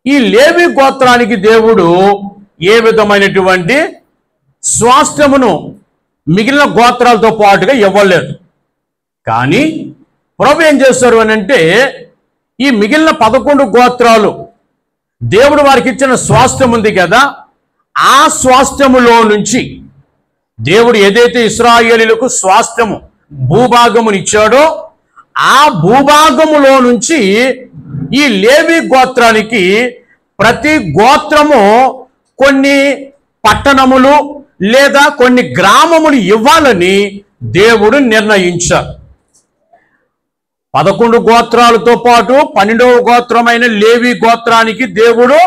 ఈ లేవి గోత్రానికి దేవుడు ఏ విధమైనటువంటి స్వాస్థ్యమును మిగిలిన గోత్రాలతో పాటుగా ఇవ్వలేదు. కానీ ప్రభు ఏం చేస్తారు అని అంటే, ఈ మిగిలిన 11 గోత్రాలు దేవుడు వారికి ఇచ్చిన స్వాస్థ్యం ఉంది కదా, ఆ స్వాస్థ్యములో నుంచి దేవుడు ఏదైతే ఇశ్రాయేలీయులకు స్వాస్థ్యము భూభాగమును ఇచ్చాడో ఆ భూభాగములో నుంచి ఈ లేవి గోత్రానికి ప్రతి గోత్రము కొన్ని పట్టణములు లేదా కొన్ని గ్రామములు ఇవ్వాలని దేవుడు నిర్ణయించారు. 11 గోత్రాలతో పాటు 12వ గోత్రమైన లేవి గోత్రానికి దేవుడు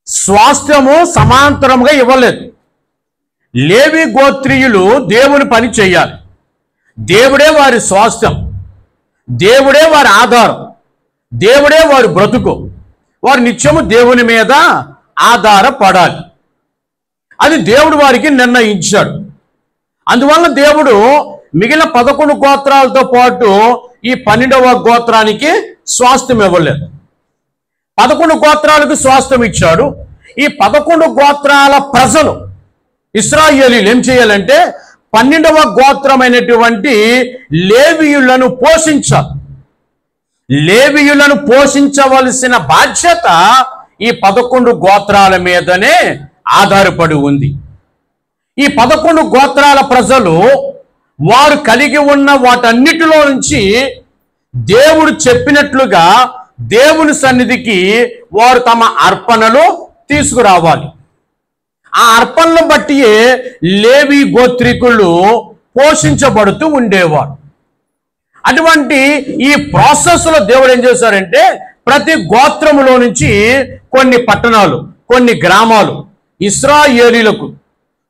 స్వాస్థ్యము సమాంతరంగా ఇవ్వలేదు. లేవి గోత్రీయులు దేవుని పని చేయాలి. దేవుడే వారి స్వాస్థ్యం, దేవుడే వారి ఆధారం, దేవుడే వారి బ్రతుకు. వారు నిత్యము దేవుని మీద ఆధారపడాలి. అది దేవుడు వారికి నిర్ణయించాడు. అందువల్ల దేవుడు మిగిలిన 11 గోత్రాలతో పాటు ఈ 12వ గోత్రానికి స్వాస్థ్యం ఇవ్వలేదు. 11 గోత్రాలకు స్వాస్థ్యం ఇచ్చాడు. ఈ 11 గోత్రాల ప్రజలు ఇశ్రాయేలీయులు ఏం చేయాలంటే 12వ గోత్రమైనటువంటి లేవీయులను పోషించాలి. లేవీయులను పోషించవలసిన బాధ్యత ఈ 11 గోత్రాల మీదనే ఆధారపడి ఉంది. ఈ 11 గోత్రాల ప్రజలు వారు కలిగి ఉన్న వాటన్నిటిలో నుంచి దేవుడు చెప్పినట్లుగా దేవుని సన్నిధికి వారు తమ అర్పణలు తీసుకురావాలి. ఆ అర్పణలను బట్టి లేవి గోత్రికులు పోషించబడుతూ ఉండేవారు. అటువంటి ఈ ప్రాసెస్లో దేవుడు ఏం చేశారంటే ప్రతి గోత్రములో నుంచి కొన్ని పట్టణాలు, కొన్ని గ్రామాలు ఇశ్రాయేలీయులకు,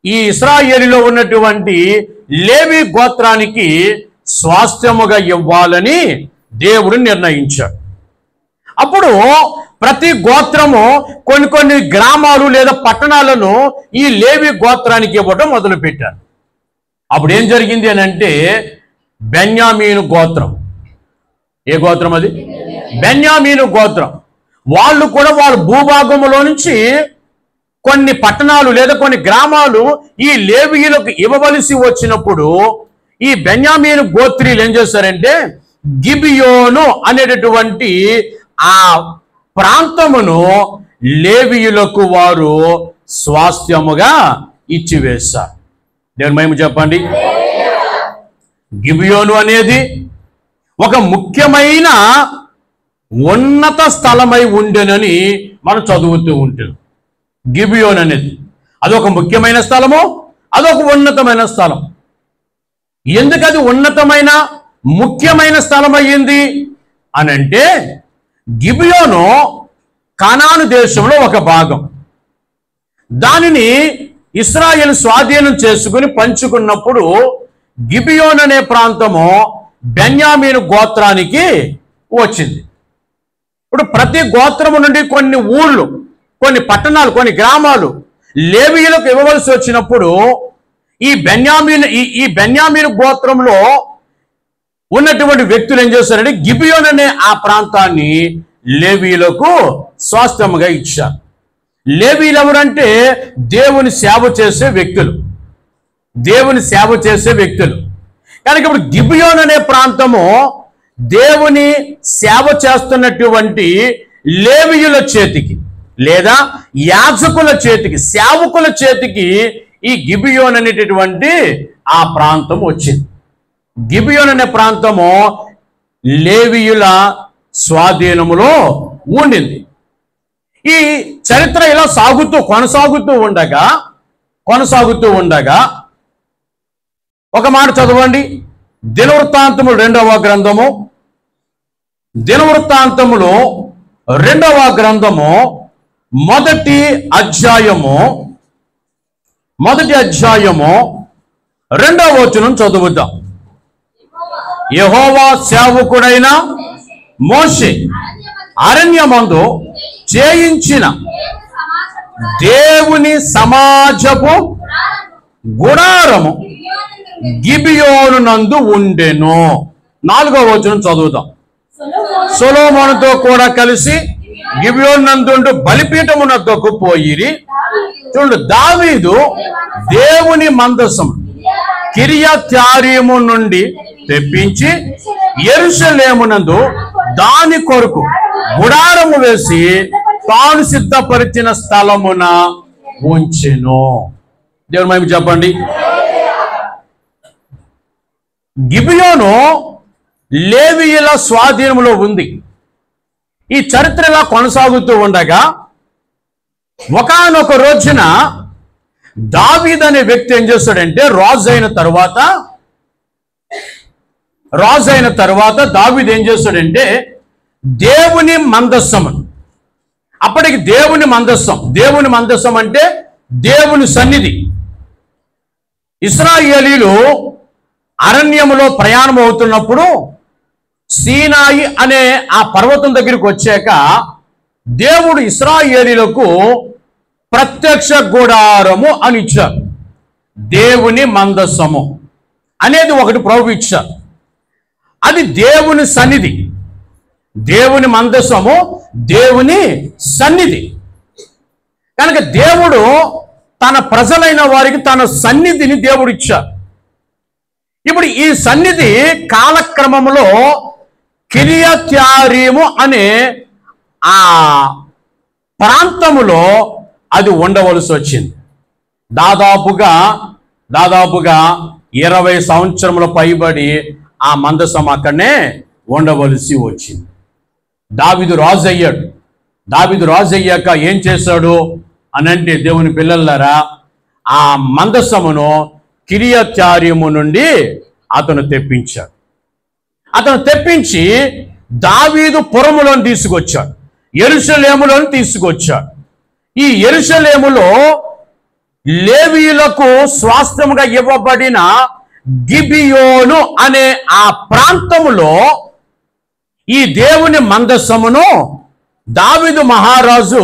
ఈ ఇశ్రాయేలీలో ఉన్నటువంటి లేవి గోత్రానికి స్వాస్థ్యముగా ఇవ్వాలని దేవుడు నిర్ణయించాడు. అప్పుడు ప్రతి గోత్రము కొన్ని గ్రామాలు లేదా పట్టణాలను ఈ లేవి గోత్రానికి ఇవ్వడం మొదలుపెట్టారు. అప్పుడు ఏం జరిగింది అని అంటే బెన్యామీను గోత్రం, ఏ గోత్రం అది? బెన్యామీను గోత్రం. వాళ్ళు కూడా వాళ్ళ భూభాగంలో నుంచి కొన్ని పట్టణాలు లేదా కొన్ని గ్రామాలు ఈ లేవీయులకు ఇవ్వవలసి వచ్చినప్పుడు ఈ బెన్యామీను గోత్రీయులు ఏం చేశారంటే గిబియోను అనేటటువంటి ఆ ప్రాంతమును లేవీయులకు వారు స్వాస్థ్యముగా ఇచ్చివేశారు. దేవుని మహిమ చెప్పండి. గిబియోను అనేది ఒక ముఖ్యమైన ఉన్నత స్థలమై ఉండెనని మనం చదువుతూ ఉంటాం. గిబియోన్ అనేది అదొక ముఖ్యమైన స్థలము, అదొక ఉన్నతమైన స్థలం. ఎందుకు అది ఉన్నతమైన ముఖ్యమైన స్థలం అయ్యింది అని అంటే గిబియోను కానాను దేశంలో ఒక భాగం. దానిని ఇశ్రాయేలు స్వాధీనం చేసుకుని పంచుకున్నప్పుడు గిబియోన్ అనే ప్రాంతము బెన్యామీను గోత్రానికి వచ్చింది. ఇప్పుడు ప్రతి గోత్రము నుండి కొన్ని ఊళ్ళు, కొన్ని పట్టణాలు, కొన్ని గ్రామాలు లేవీయులకు ఇవ్వవలసి వచ్చినప్పుడు ఈ బెన్యామీను గోత్రంలో ఉన్నటువంటి వ్యక్తులు ఏం చేశారంటే గిబియోన్ అనే ఆ ప్రాంతాన్ని లేవీయులకు స్వాస్థ్యముగా ఇచ్చారు. లేవీయులు ఎవరంటే దేవుని సేవ చేసే వ్యక్తులు, దేవుని సేవ చేసే వ్యక్తులు. కనుక ఇప్పుడు గిబియోన్ అనే ప్రాంతము దేవుని సేవ చేస్తున్నటువంటి లేవీయుల చేతికి లేదా యాజకుల చేతికి, సేవకుల చేతికి ఈ గిబియోన్ అనేటటువంటి ఆ ప్రాంతం వచ్చింది. గిబియోన్ అనే ప్రాంతము లేవీయుల స్వాధీనములో ఉండింది. ఈ చరిత్ర ఇలా కొనసాగుతూ ఉండగా ఒక మాట చదవండి. దినవృత్తాంతములు 2వ గ్రంథము, దినవృత్తాంతములు 2వ గ్రంథము మొదటి అధ్యాయము 2వ వచనం చదువుతాం. యెహోవా సేవకుడైన మోషే అరణ్యమందు చేయించిన దేవుని సమాజపు గుడారము గిబియోను నందు ఉండెను. 4వ వచనం చదువుతాం. సొలొమోనుతో కూడా కలిసి గిబియోను నందుండు బలిపీఠమునొద్దకు పోయిరి. చూడు, దావీదు దేవుని మందసం కిర్యత్యారీము నుండి తెప్పించి యెరూషలేమునందు దాని కొరకు గుడారము వేసి తాను సిద్ధపరిచిన స్థలమున ఉంచెను. దేవుని మహిమ చెప్పండి. గిబియోను లేవీయుల స్వాధీనంలో ఉంది. ఈ చరిత్ర ఇలా కొనసాగుతూ ఉండగా ఒకానొక రోజున దావీదు అనే వ్యక్తి ఏం చేస్తాడంటే, రాజు అయిన తర్వాత దావీదు ఏం చేస్తాడంటే దేవుని మందస్సం, అప్పటికి దేవుని మందస్సం అంటే దేవుని సన్నిధి. ఇశ్రాయేలీలు అరణ్యములో ప్రయాణం అవుతున్నప్పుడు సీనాయి అనే ఆ పర్వతం దగ్గరికి వచ్చాక దేవుడు ఇశ్రాయేలీలకు ప్రత్యక్ష గుడారము అని ఇచ్చారు. దేవుని మందస్సము అనేది ఒకటి ప్రభు ఇచ్చారు. అది దేవుని సన్నిధి. దేవుని మందస్సము దేవుని సన్నిధి కనుక దేవుడు తన ప్రజలైన వారికి తన సన్నిధిని దేవుడు ఇచ్చారు. ఇప్పుడు ఈ సన్నిధి కాలక్రమంలో కిర్యత్యారీము అనే ఆ ప్రాంతములో అది ఉండవలసి వచ్చింది. దాదాపుగా 20 సంవత్సరముల పైబడి ఆ మందసం అక్కడనే ఉండవలసి వచ్చింది. దావీదు రాజు అయ్యాడు. దావీదు రాజు అయ్యాక ఏం చేశాడు అనంటే, దేవుని పిల్లలారా, ఆ మందసమును కిర్యత్యారీము నుండి అతను తెప్పించాడు. అతను తెప్పించి దావీదు పురములను తీసుకొచ్చాడు, యెరూషలేములను తీసుకొచ్చాడు. ఈ యెరూషలేములో లేవీయులకు స్వాస్థ్యముగా ఇవ్వబడిన గిబియోను అనే ఆ ప్రాంతములో ఈ దేవుని మందస్సమును దావీదు మహారాజు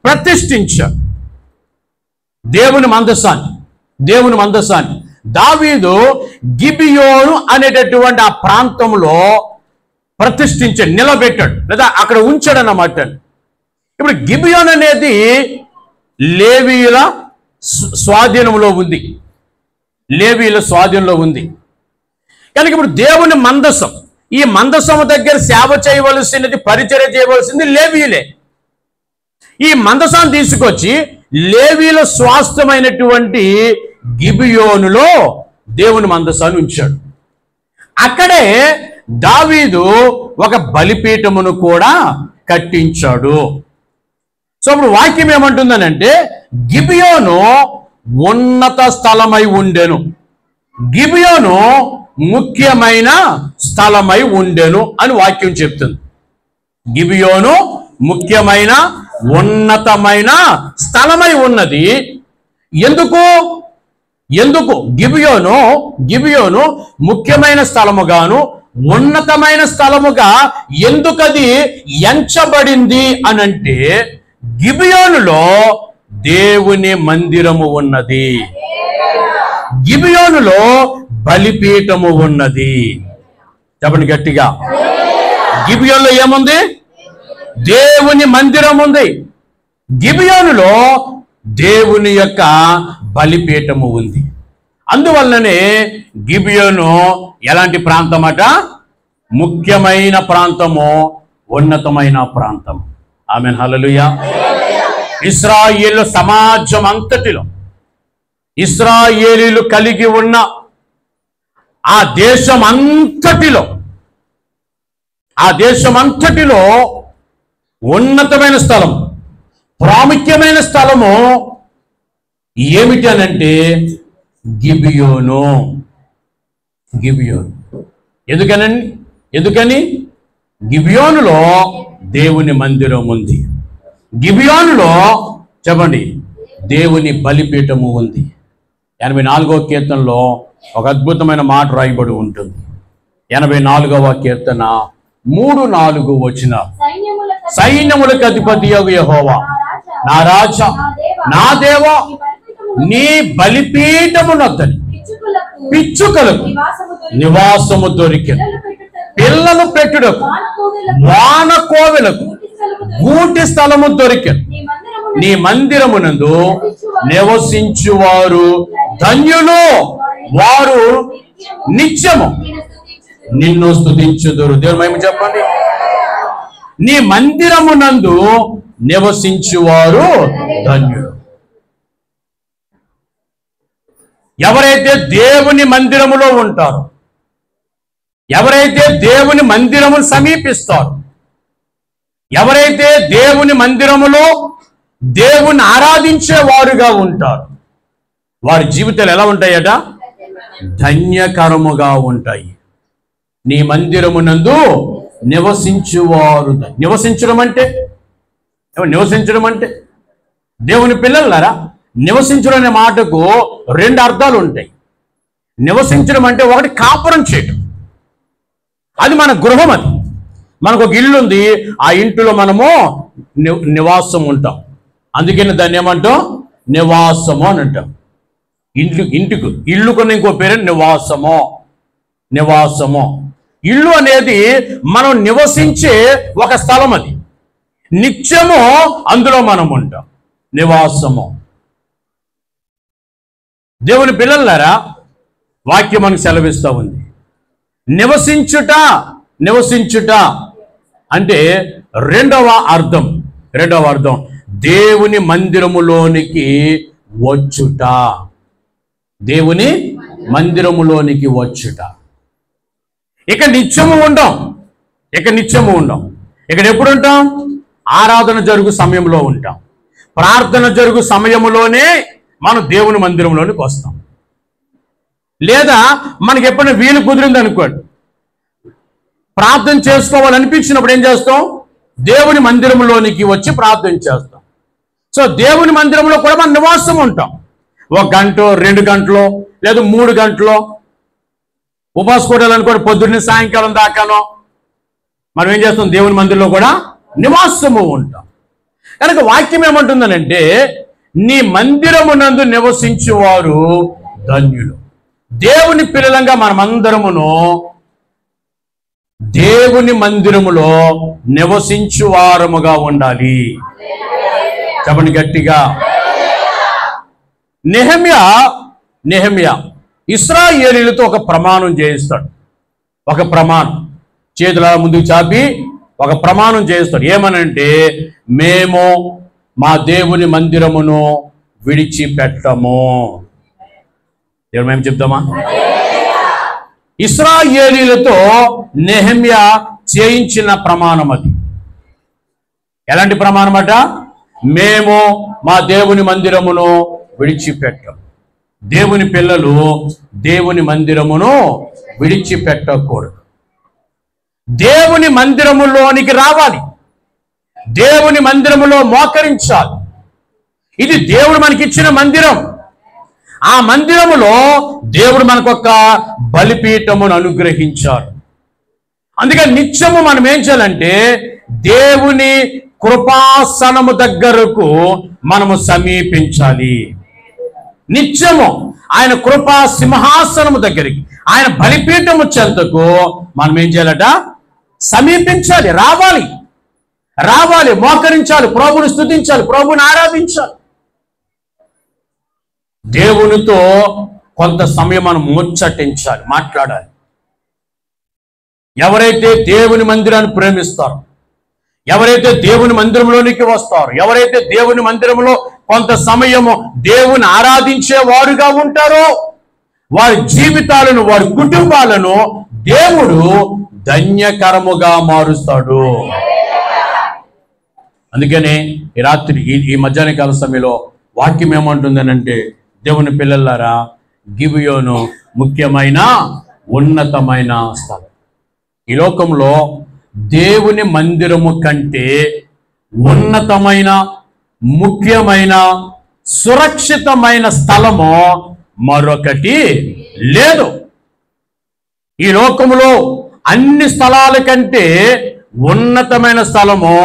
ప్రతిష్ఠించాడు. దేవుని మందస్సాన్ని దావీదు గిబియోను అనేటటువంటి ఆ ప్రాంతంలో ప్రతిష్ఠించాడు, నిలబెట్టాడు, లేదా అక్కడ ఉంచాడు అన్నమాట. ఇప్పుడు గిబియోను అనేది లేవీయుల స్వాధీనంలో ఉంది. కనుక ఇప్పుడు దేవుని మందసం, ఈ మందసము దగ్గర సేవ చేయవలసినది, పరిచర్య చేయవలసింది లేవీయులే. ఈ మందసాన్ని తీసుకొచ్చి లేవీయుల స్వాస్థ్యమైనటువంటి గిబియోనులో దేవుని మందసాన్ని ఉంచాడు. అక్కడే దావీదు ఒక బలిపీఠమును కూడా కట్టించాడు. సో ఇప్పుడు వాక్యం ఏమంటుందనంటే, గిబియోను ఉన్నత స్థలమై ఉండెను, గిబియోను ముఖ్యమైన స్థలమై ఉండెను అని వాక్యం చెప్తుంది. గిబియోను ముఖ్యమైన ఉన్నతమైన స్థలమై ఉన్నది. ఎందుకు గిబియోను ముఖ్యమైన స్థలముగాను ఉన్నతమైన స్థలముగా ఎందుకది ఎంచబడింది అనంటే, గిబియోనులో దేవుని మందిరము ఉన్నది, గిబియోనులో బలిపీఠము ఉన్నది. చెప్పండి గట్టిగా. గిబియోనులో ఏముంది? దేవుని మందిరం ఉంది. గిబియోనులో దేవుని యొక్క బలిపీఠము ఉంది. అందువల్లనే గిబియోను ఎలాంటి ప్రాంతం అట? ముఖ్యమైన ప్రాంతము, ఉన్నతమైన ప్రాంతం. ఆమేన్, హల్లెలూయా. ఇశ్రాయేలు సమాజం అంతటిలో, ఇశ్రాయేలీలు కలిగి ఉన్న ఆ దేశం అంతటిలో ఉన్నతమైన స్థలం, ప్రాముఖ్యమైన స్థలము ఏమిటి అనంటే గిబియోను. ఎందుకని గిబియోనులో దేవుని మందిరం ఉంది, గిబియోనులో చెప్పండి దేవుని బలిపీఠము ఉంది. 84వ కీర్తనలో ఒక అద్భుతమైన మాట రాయబడి ఉంటుంది. 84వ కీర్తన 3-4 వచ్చిన, సైన్యములకు అధిపతి యెహోవా నా రాజా నా దేవా, నీ బలిపీఠమునొద్దని పిచ్చుకలకు నివాసము దొరికెను, పిల్లలు పెట్టుటకు వానకోవెలకు గూటి స్థలము దొరికెను. నీ మందిరమునందు నివసించువారు ధన్యులు, వారు నిత్యము నిన్ను స్తుతించుదురు. దేవుని మహిమ చెప్పండి. నీ మందిరమునందు నివసించువారు ధన్యులు. ఎవరైతే దేవుని మందిరములో ఉంటారో, ఎవరైతే దేవుని మందిరమును సమీపిస్తారో, ఎవరైతే దేవుని మందిరములో దేవుని ఆరాధించే వారుగా ఉంటారు, వారి జీవితాలు ఎలా ఉంటాయట? ధన్యకరముగా ఉంటాయి. నీ మందిరమునందు నివసించువారు. నివసించడం అంటే దేవుని పిల్లలారా, నివసించడం అనే మాటకు రెండు అర్థాలు ఉంటాయి. నివసించడం అంటే ఒకటి కాపురం చేయడం, అది మన గృహం. అది మనకు ఒక ఇల్లు ఉంది, ఆ ఇంటిలో మనము నివాసం ఉంటాం. అందుకని దాన్ని ఏమంటాం? నివాసము అని అంటాం. ఇంటికి ఇల్లు కొన్ని ఇంకో పేరు నివాసము. ఇల్లు అనేది మనం నివసించే ఒక స్థలం. అది నిత్యము అందులో మనం ఉంటాం. నివాసము. దేవుని పిల్లలారా, వాక్యం మనకు సెలవిస్తూ ఉంది. నివసించుట అంటే రెండవ అర్థం దేవుని మందిరములోనికి వచ్చుట. దేవుని మందిరములోనికి వచ్చుట. ఇక నిత్యము ఉండం. ఇక్కడ ఎప్పుడు ఉంటాం? ఆరాధన జరుగు సమయంలో ఉంటాం. ప్రార్థన జరుగు సమయంలోనే మనం దేవుని మందిరంలోనికి వస్తాం. లేదా మనకి ఎప్పుడైనా వీలు కుదిరింది అనుకోండి, ప్రార్థన చేసుకోవాలనిపించినప్పుడు ఏం చేస్తాం? దేవుని మందిరంలోనికి వచ్చి ప్రార్థన చేస్తాం. సో దేవుని మందిరంలో కూడా మనం నివాసం ఉంటాం. 1 గంట, 2 గంటలు, లేదా 3 గంటలు ఉపాసుకోవాలనుకోండి, పొద్దున్నే సాయంకాలం దాకానో మనం ఏం చేస్తాం? దేవుని మందిరంలో కూడా నివాసము ఉంటాం. కనుక వాక్యం ఏమంటుందనంటే, నీ మందిరమునందు నివసించువారు ధన్యులు. దేవుని పిల్లలంగా మనమందరమును దేవుని మందిరములో నివసించువారముగా ఉండాలి. చెప్పండి గట్టిగా. నెహెమ్యా ఇశ్రాయేలీయులతో ఒక ప్రమాణం చేయిస్తాడు. ఒక ప్రమాణం చేతుల ముందుకు చాపి ఒక ప్రమాణం చేయిస్తాడు. ఏమనంటే, మేము మా దేవుని మందిరమును విడిచిపెట్టము. దేవుడు మేము చెప్తామా? ఇశ్రాయేలీయులతో నెహెమ్యా చేయించిన ప్రమాణం అది. ఎలాంటి ప్రమాణం అట? మేము మా దేవుని మందిరమును విడిచిపెట్టం. దేవుని పిల్లలు దేవుని మందిరమును విడిచిపెట్టకూడదు. దేవుని మందిరములోనికి రావాలి. దేవుని మందిరములో మోకరించాలి. ఇది దేవుడు మనకిచ్చిన మందిరం. ఆ మందిరములో దేవుడు మనకొక బలిపీఠమును అనుగ్రహించారు. అందుకని నిత్యము మనం ఏం చేయాలంటే, దేవుని కృపాసనము దగ్గరకు మనము సమీపించాలి. నిత్యము ఆయన కృపా సింహాసనము దగ్గరికి, ఆయన బలిపీఠము చెంతకు మనం ఏం చేయాలట? సమీపించాలి. రావాలి, మోకరించాలి, ప్రభువుని స్తుతించాలి, ప్రభువుని ఆరాధించాలి. దేవునితో కొంత సమయం మనం ముచ్చటించాలి, మాట్లాడాలి. ఎవరైతే దేవుని మందిరాన్ని ప్రేమిస్తారో, ఎవరైతే దేవుని మందిరంలోనికి వస్తారో, ఎవరైతే దేవుని మందిరంలో కొంత సమయము దేవుని ఆరాధించే వారుగా ఉంటారో, వారి జీవితాలను, వారి కుటుంబాలను దేవుడు ధన్యకరముగా మారుస్తాడు. అందుకనే ఈ రాత్రి ఈ మధ్యాహ్న కాల సమయంలో వాక్యం ఏమంటుందనంటే, దేవుని పిల్లలారా, గిబియోను ముఖ్యమైన ఉన్నతమైన స్థలం. ఈ లోకంలో దేవుని మందిరము కంటే ఉన్నతమైన, ముఖ్యమైన, సురక్షితమైన స్థలము మరొకటి లేదు. ఈ లోకములో అన్ని స్థలాల కంటే ఉన్నతమైన స్థలము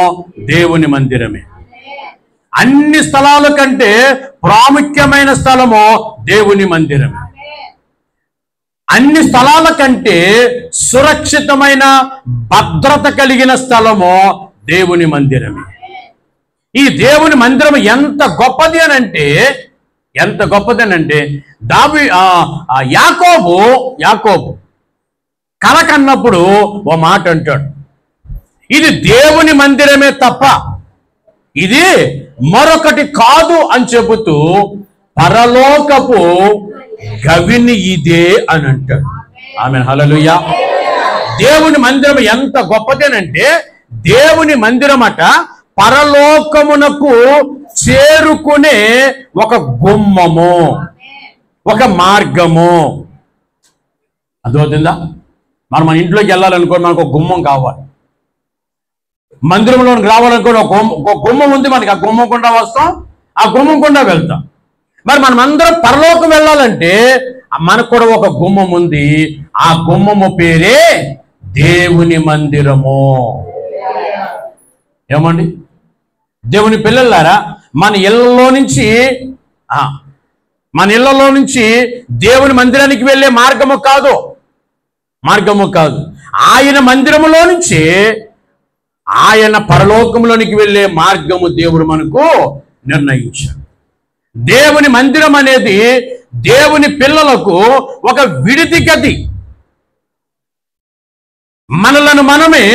దేవుని మందిరమే. అన్ని స్థలాల కంటే ప్రాముఖ్యమైన స్థలము దేవుని మందిరమే. అన్ని స్థలాల కంటే సురక్షితమైన, భద్రత కలిగిన స్థలము దేవుని మందిరమే. ఈ దేవుని మందిరం ఎంత గొప్పది అని అంటే యాకోబు కల కన్నప్పుడు ఓ మాట అంటాడు, ఇది దేవుని మందిరమే తప్ప ఇది మరొకటి కాదు అని చెబుతూ పరలోకపు గవిని ఇదే అని అంటాడు. ఆమేన్, హల్లెలూయా. దేవుని మందిరం ఎంత గొప్పదేనంటే దేవుని మందిరం అట పరలోకమునకు చేరుకునే ఒక గుమ్మము, ఒక మార్గము. అర్థమవుతుందా? మన ఇంట్లోకి వెళ్ళాలనుకో మనకు ఒక గుమ్మం కావాలి, మందిరంలోకి రావాలనుకో ఒక గుమ్మం ఉంది మనకి. ఆ గుమ్మం గుండా వస్తాం, ఆ గుమ్మం గుండా వెళ్తాం. మరి మనం అందరం పరలోకం వెళ్ళాలంటే మనకు కూడా ఒక గుమ్మం ఉంది. ఆ గుమ్మము పేరే దేవుని మందిరము. ఏమండి దేవుని పిల్లలారా, మన ఇళ్లలో నుంచి దేవుని మందిరానికి వెళ్ళే మార్గము కాదు, ఆయన మందిరములో నుంచి ఆయన పరలోకంలోనికి వెళ్ళే మార్గము దేవుడు మనకు నిర్ణయించాడు. దేవుని మందిరం అనేది దేవుని పిల్లలకు ఒక విడిది గది. మనలను మనమే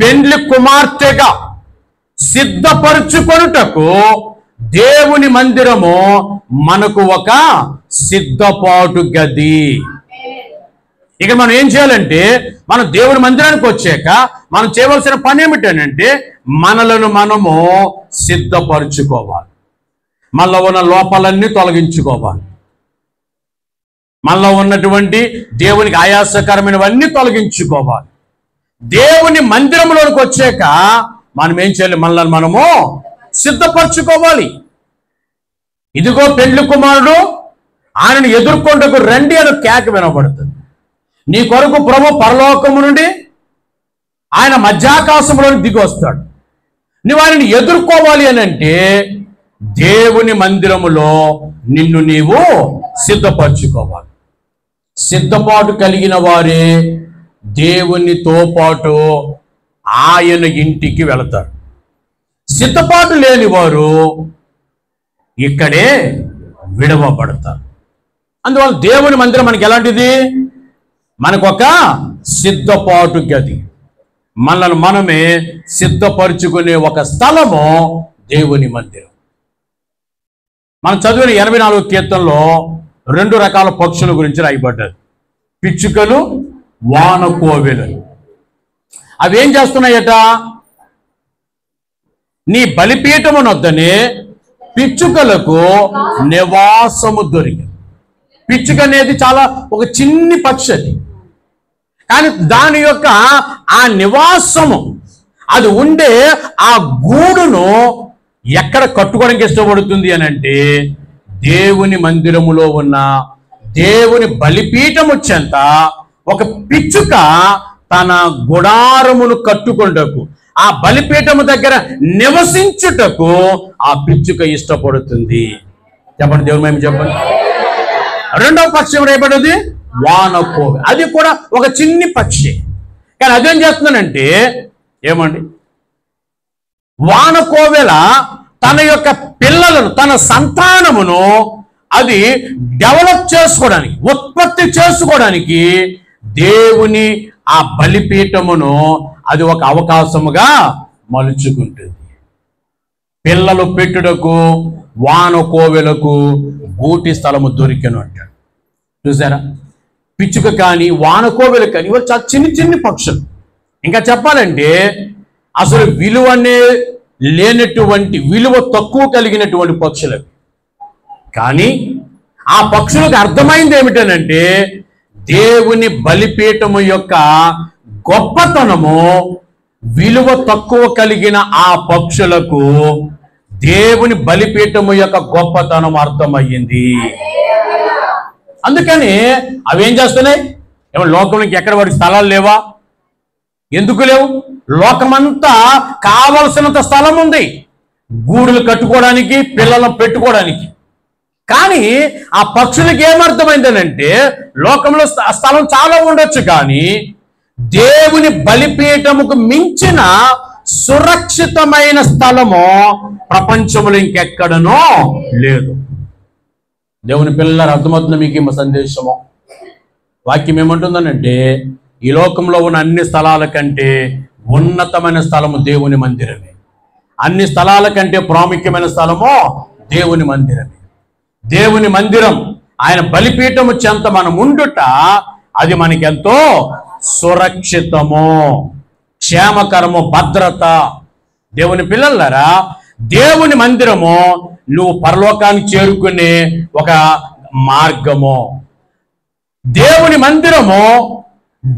పెండ్లి కుమార్తెగా సిద్ధపరుచుకొనుటకు దేవుని మందిరము మనకు ఒక సిద్ధపాటు గది. ఇక మనం ఏం చేయాలంటే, మనం దేవుని మందిరానికి వచ్చాక మనం చేయవలసిన పని ఏమిటంటే మనలను మనము సిద్ధపరుచుకోవాలి. మనలో ఉన్న లోపాలన్నీ తొలగించుకోవాలి. మనలో ఉన్నటువంటి దేవునికి ఆయాసకరమైనవన్నీ తొలగించుకోవాలి. దేవుని మందిరంలోనికి వచ్చాక మనం ఏం చేయాలి? మనల్ని మనము సిద్ధపరచుకోవాలి. ఇదిగో పెండ్లి కుమారుడు, ఆయనను ఎదుర్కొంటకు రండి అని కేక వినబడుతుంది. నీ కొరకు ప్రభు పరలోకము నుండి ఆయన మధ్యాకాశంలోని దిగి వస్తాడు. నువ్వు ఆయనని ఎదుర్కోవాలి అని అంటే దేవుని మందిరములో నిన్ను నీవు సిద్ధపరచుకోవాలి. సిద్ధపాటు కలిగిన వారే దేవునితో పాటు ఆయన ఇంటికి వెళతారు. సిద్ధపాటు లేని వారు ఇక్కడే విడవబడతారు. అందువల్ల దేవుని మందిరం మనకి ఎలాంటిది? మనకొక సిద్ధపాటు గది, మనల్ని మనమే సిద్ధపరుచుకునే ఒక స్థలము దేవుని మందిరం. మనం చదివిన 84 కీర్తనలో 2 రకాల పక్షుల గురించి రాయబడ్డది. పిచ్చుకలు, వానకోవెలలు. అవి ఏం చేస్తున్నాయట? నీ బలిపీఠమునొద్దనే పిచ్చుకలకు నివాసము దొరికింది. పిచ్చుక అనేది చాలా ఒక చిన్ని పక్షి అది, కానీ దాని యొక్క ఆ నివాసము, అది ఉండే ఆ గూడును ఎక్కడ కట్టుకోవడానికి ఇష్టపడుతుంది అని అంటే దేవుని మందిరములో ఉన్న దేవుని బలిపీఠము చెంత ఒక పిచ్చుక తన గుడారమును కట్టుకొనుటకు, ఆ బలిపీఠము దగ్గర నివసించుటకు ఆ పిచ్చుక ఇష్టపడుతుంది. చెప్పండి, దేవుని మహిమ చెప్పండి. రెండవ పక్షం రేపటిది వానకోవెల. అది కూడా ఒక చిన్ని పక్షి, కానీ అదేం చేస్తుందనంటే ఏమండి, వానకోవెల తన యొక్క పిల్లలను, తన సంతానమును అది డెవలప్ చేసుకోవడానికి, ఉత్పత్తి చేసుకోవడానికి దేవుని ఆ బలిపీఠమును అది ఒక అవకాశముగా మలుచుకుంటుంది. పిల్లలు పెట్టుటకు వానకోవెలకు గూటి స్థలము దొరికెను అంటాడు. చూసారా? పిచ్చుక కానీ వానకోవెల కానీ ఇవి చాలా చిన్ని చిన్ని పక్షులు. ఇంకా చెప్పాలంటే అసలు విలువనే లేనటువంటి, విలువ తక్కువ కలిగినటువంటి పక్షులు. కానీ ఆ పక్షులకు అర్థమైంది ఏమిటనంటే దేవుని బలిపీఠము యొక్క గొప్పతనము, విలువ తక్కువ కలిగిన ఆ పక్షులకు దేవుని బలిపీఠము యొక్క గొప్పతనం అర్థమయ్యింది. అందుకని అవి ఏం చేస్తున్నాయి? ఏమన్నా లోకంలోకి ఎక్కడ వాడి స్థలాలు లేవా? ఎందుకు లేవు? లోకమంతా కావలసినంత స్థలం ఉంది గూడులు కట్టుకోవడానికి, పిల్లలను పెట్టుకోవడానికి. కానీ ఆ పక్షులకి ఏమర్థమైందనంటే లోకంలో స్థలం చాలా ఉండొచ్చు, కానీ దేవుని బలిపీఠముకు మించిన సురక్షితమైన స్థలము ప్రపంచంలో ఇంకెక్కడనో లేదు. దేవుని పిల్లలు అర్థమవుతుంది మీకు ఈ సందేశము. వాక్యం ఏమంటుందనంటే, ఈ లోకంలో ఉన్న అన్ని స్థలాల కంటే ఉన్నతమైన స్థలము దేవుని మందిరమే. అన్ని స్థలాల కంటే ప్రాముఖ్యమైన స్థలము దేవుని మందిరమే. దేవుని మందిరం, ఆయన బలిపీఠము చెంత మనం ఉండుట, అది మనకెంతో సురక్షితము, క్షేమకరము, భద్రత. దేవుని పిల్లలారా, దేవుని మందిరము నువ్వు పరలోకానికి చేరుకునే ఒక మార్గము. దేవుని మందిరము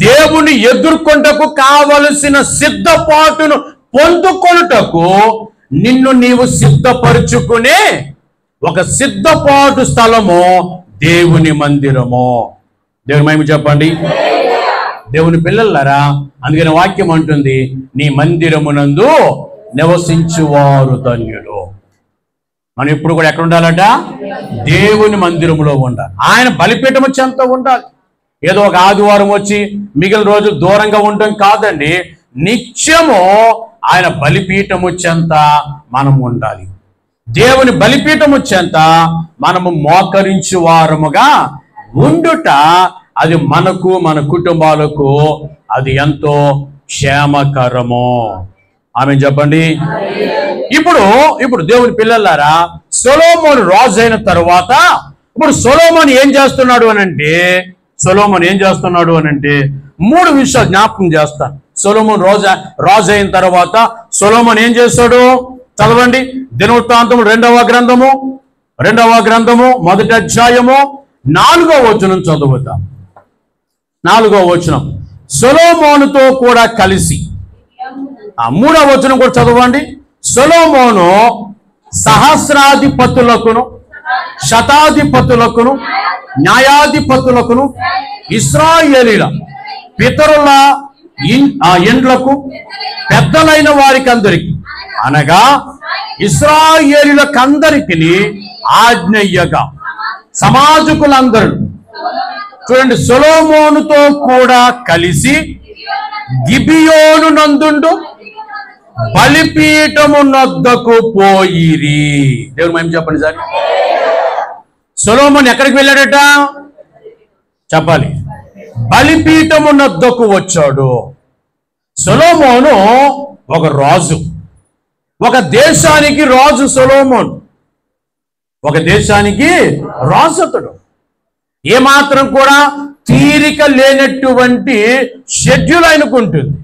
దేవుని ఎదుర్కొంటకు కావలసిన సిద్ధపాటును పొందుకొనుటకు నిన్ను నీవు సిద్ధపరుచుకునే ఒక సిద్ధపాటు స్థలము దేవుని మందిరము. దేవుని మహిమ చెప్పండి. దేవుని పిల్లలారా, అందుకని వాక్యం అంటుంది, నీ మందిరమునందు నివసించువారు ధన్యులు. మనం ఇప్పుడు కూడా ఎక్కడ ఉండాలట? దేవుని మందిరములో ఉండాలి. ఆయన బలిపీఠము చెంత ఉండాలి. ఏదో ఒక ఆదివారం వచ్చి మిగిలిన రోజు దూరంగా ఉండడం కాదండి. నిత్యము ఆయన బలిపీఠము చెంత మనం ఉండాలి. దేవుని బలిపీఠము చెంత మనము మోకరించు వారముగా ఉండుట, అది మనకు మన కుటుంబాలకు అది ఎంతో క్షేమకరము. ఆమె చెప్పండి. ఇప్పుడు దేవుని పిల్లలారా, సొలొమోను రాజు అయిన తర్వాత ఇప్పుడు సొలొమోను ఏం చేస్తున్నాడు అనంటే మూడు విషయాలు జ్ఞాపకం చేస్తాను. సొలొమోను రాజు అయిన తర్వాత సొలొమోను ఏం చేస్తాడు? చదవండి. దినవృత్తాంతము 2వ గ్రంథము 1వ అధ్యాయము 4వ వచనం చదువుతాం. 4వ వచనం, సొలొమోనుతో కూడా కలిసి. 3వ వచనం కూడా చదవండి. సొలొమోను సహస్రాధిపతులకును శతాధిపతులకును న్యాయాధిపతులకును ఇశ్రాయేలీల పితరుల ఇండ్లకు పెద్దలైన వారికి అందరికి, అనగా ఇశ్రాయేలీలకందరికి ఆజ్ఞయ్యగా సమాజకులందరూ, చూడండి, సొలొమోనుతో కూడా కలిసి గిబియోను నందుండు బలిపీఠము నొద్దకు పోయిరి. దేవుని మహిమ చెప్పండి సార్. సొలొమోను ఎక్కడికి వెళ్ళాడట? చెప్పాలి. బలిపీఠము నొద్దకు వచ్చాడు. సొలొమోను ఒక రాజు, ఒక దేశానికి రాజు. సొలొమోను ఒక దేశానికి రాజు. అతడు ఏమాత్రం కూడా తీరిక లేనటువంటి షెడ్యూల్ ఆయనకుంటుంది.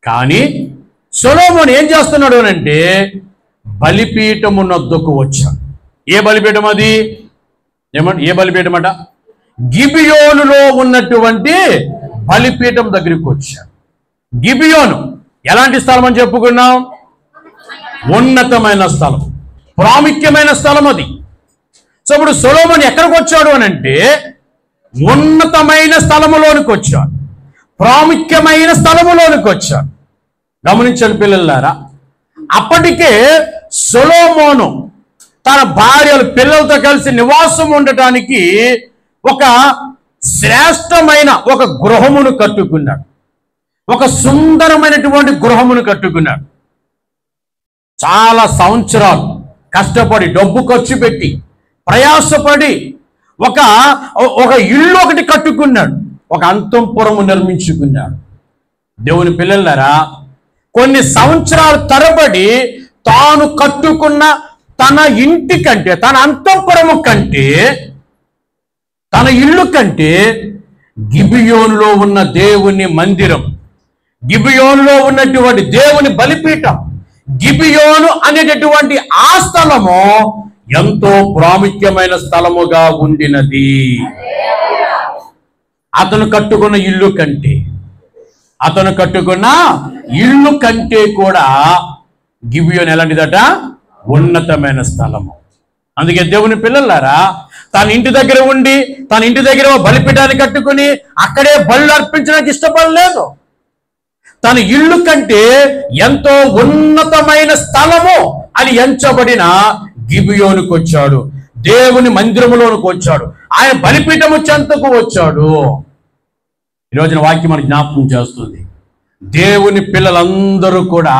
కానీ సొలొమోను ఏం చేస్తున్నాడు అంటే బలిపీఠము నొద్దకు వచ్చాడు. ఏ బలిపీఠం అది? ఏ బలిపీఠం అట? గిబియోనులో ఉన్నటువంటి బలిపీఠం దగ్గరికి వచ్చాడు. గిబియోను ఎలాంటి స్థలం అని చెప్పుకున్నాం? ఉన్నతమైన స్థలం, ప్రాముఖ్యమైన స్థలం అది. సో ఇప్పుడు సొలొమోను ఎక్కడికి వచ్చాడు అనంటే ఉన్నతమైన స్థలములోనికి వచ్చాడు, ప్రాముఖ్యమైన స్థలములోనికి వచ్చాడు. గమనించండి పిల్లలారా, అప్పటికే సొలొమోను తన భార్యలు పిల్లలతో కలిసి నివాసం ఉండటానికి ఒక శ్రేష్టమైన ఒక గృహమును కట్టుకున్నాడు. ఒక సుందరమైనటువంటి గృహమును కట్టుకున్నాడు. చాలా సంవత్సరాలు కష్టపడి డబ్బు ఖర్చు పెట్టి ప్రయాసపడి ఒక ఇల్లు ఒకటి కట్టుకున్నాడు, ఒక అంతఃపురము నిర్మించుకున్నాడు. దేవుని పిల్లలారా, కొన్ని సంవత్సరాల తరబడి తాను కట్టుకున్న తన ఇంటి కంటే, తన అంతఃపురము కంటే, తన ఇల్లు కంటే గిబియోనులో ఉన్న దేవుని మందిరం, గిబియోనులో ఉన్నటువంటి దేవుని బలిపీఠం, గిబియోను అనేటటువంటి ఆ స్థలము ఎంతో ప్రాముఖ్యమైన స్థలముగా ఉండినది. అతను కట్టుకున్న ఇల్లు కంటే కూడా గిబియోను ఎలాంటిదట? ఉన్నతమైన స్థలము. అందుకే దేవుని పిల్లలారా, తన ఇంటి దగ్గర ఉండి తన ఇంటి దగ్గర బలిపీఠాన్ని కట్టుకుని అక్కడే బలులు అర్పించడానికి ఇష్టపడలేదు. తన ఇల్లు కంటే ఎంతో ఉన్నతమైన స్థలము అని ఎంచబడిన గిబియోనుకు వచ్చాడు, దేవుని మందిరములోనికి వచ్చాడు, ఆయన బలిపీఠము చెంతకు వచ్చాడు. ఈరోజున వాక్యం మనకు జ్ఞాపకం చేస్తుంది. దేవుని పిల్లలందరూ కూడా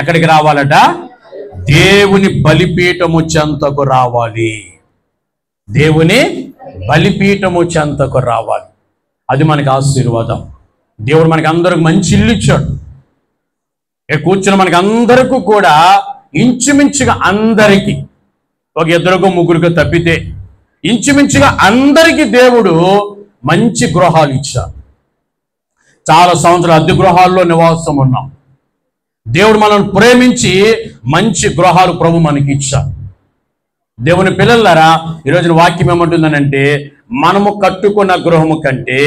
ఎక్కడికి రావాలట? దేవుని బలిపీఠము చెంతకు రావాలి. దేవుని బలిపీఠము చెంతకు రావాలి. అది మనకి ఆశీర్వాదం. దేవుడు మనకి అందరికి మంచి ఇల్లు ఇచ్చాడు. కూర్చుని మనకి అందరికీ కూడా ఇంచుమించుగా అందరికీ, ఒక ఇద్దరికో ముగ్గురికో తప్పితే ఇంచుమించుగా అందరికీ దేవుడు మంచి గృహాలు ఇచ్చాడు. చాలా సంవత్సరాలు అద్దె గృహాల్లో నివాసం ఉన్నాం. దేవుడు మనల్ని ప్రేమించి మంచి గృహాలు ప్రభు మనకి ఇచ్చాడు. దేవుని పిల్లలారా, ఈరోజు వాక్యం ఏమంటుందనంటే, మనము కట్టుకున్న గృహము కంటే,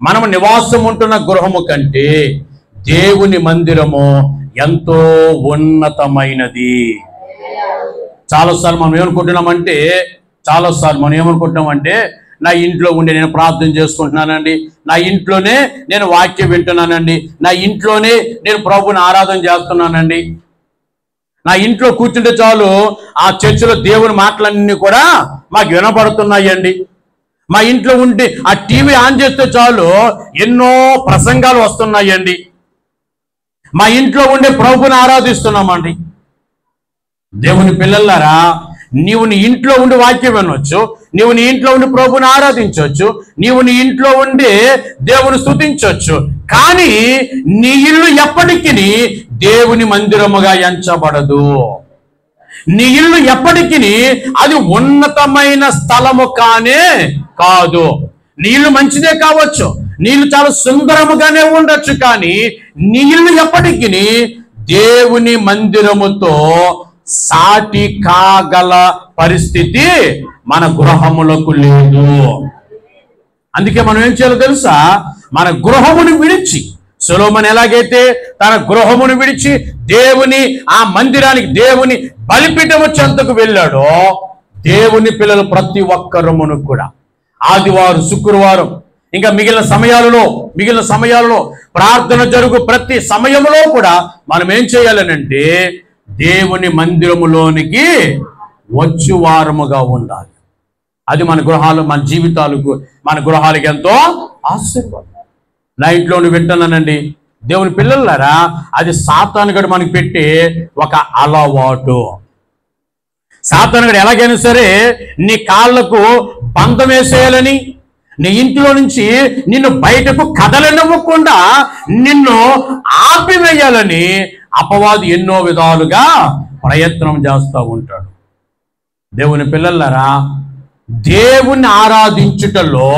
మనము నివాసం ఉంటున్న గృహము కంటే దేవుని మందిరము ఎంతో ఉన్నతమైనది. చాలాసార్లు మనం ఏమనుకుంటున్నామంటే, నా ఇంట్లో ఉండి నేను ప్రార్థన చేసుకుంటున్నానండి, నా ఇంట్లోనే నేను వాక్యం వింటున్నానండి, నా ఇంట్లోనే నేను ప్రభువుని ఆరాధన చేస్తున్నానండి, నా ఇంట్లో కూర్చుంటే చాలు ఆ చర్చిలో దేవుని మాటలన్నీ కూడా మాకు వినపడుతున్నాయండి, మా ఇంట్లో ఉండి ఆ టీవీ ఆన్ చేస్తే చాలు ఎన్నో ప్రసంగాలు వస్తున్నాయండి, మా ఇంట్లో ఉండే ప్రభువుని ఆరాధిస్తున్నామండి. దేవుని పిల్లలారా, నీవు నీ ఇంట్లో ఉండి వాక్యం వినొచ్చు, నీవు నీ ఇంట్లో ఉండి ప్రభువుని ఆరాధించవచ్చు, నీవు నీ ఇంట్లో ఉండి దేవుని స్తుతించవచ్చు, కానీ నీ ఇల్లు ఎప్పటికీ దేవుని మందిరముగా ఎంచబడదు. నీ ఇల్లు ఎప్పటికీ అది ఉన్నతమైన స్థలము కానే కాదు. నీ ఇల్లు మంచిదే కావచ్చు, నీళ్ళు చాలా సుందరముగానే ఉండొచ్చు, కానీ నీ ఇల్లు ఎప్పటికీ దేవుని మందిరముతో సాటి కాగల పరిస్థితి మన గృహములకు లేదు. అందుకే మనం ఏం చేయాలో తెలుసా? మన గృహమును విడిచి, సొలొమోను ఎలాగైతే తన గృహమును విడిచి దేవుని ఆ మందిరానికి, దేవుని బలిపీఠము చెంతకు వెళ్ళాడో, దేవుని పిల్లలు ప్రతి ఒక్కరమును కూడా ఆదివారం, శుక్రవారం, ఇంకా మిగిలిన సమయాలలో ప్రార్థన జరుగు ప్రతి సమయంలో కూడా మనం ఏం చేయాలనంటే, దేవుని మందిరములోనికి వచ్చువారముగా ఉండాలి. అది మన గృహాలు, మన జీవితాలకు, మన గృహాలకి ఎంతో ఆశీర్వాదం. నా ఇంట్లో వింటున్నానండి దేవుని పిల్లలారా, అది సాతానుగాడు మనకి పెట్టే ఒక అలవాటు. సాతానుగాడు ఎలాగైనా సరే నీ కాళ్ళకు బంధం వేసేయాలని, నీ ఇంట్లో నుంచి నిన్ను బయటకు కదలనివ్వకుండా నిన్ను ఆపివేయాలని అపవాది ఎన్నో విధాలుగా ప్రయత్నం చేస్తూ ఉంటాడు. దేవుని పిల్లలారా, దేవుని ఆరాధించుటలో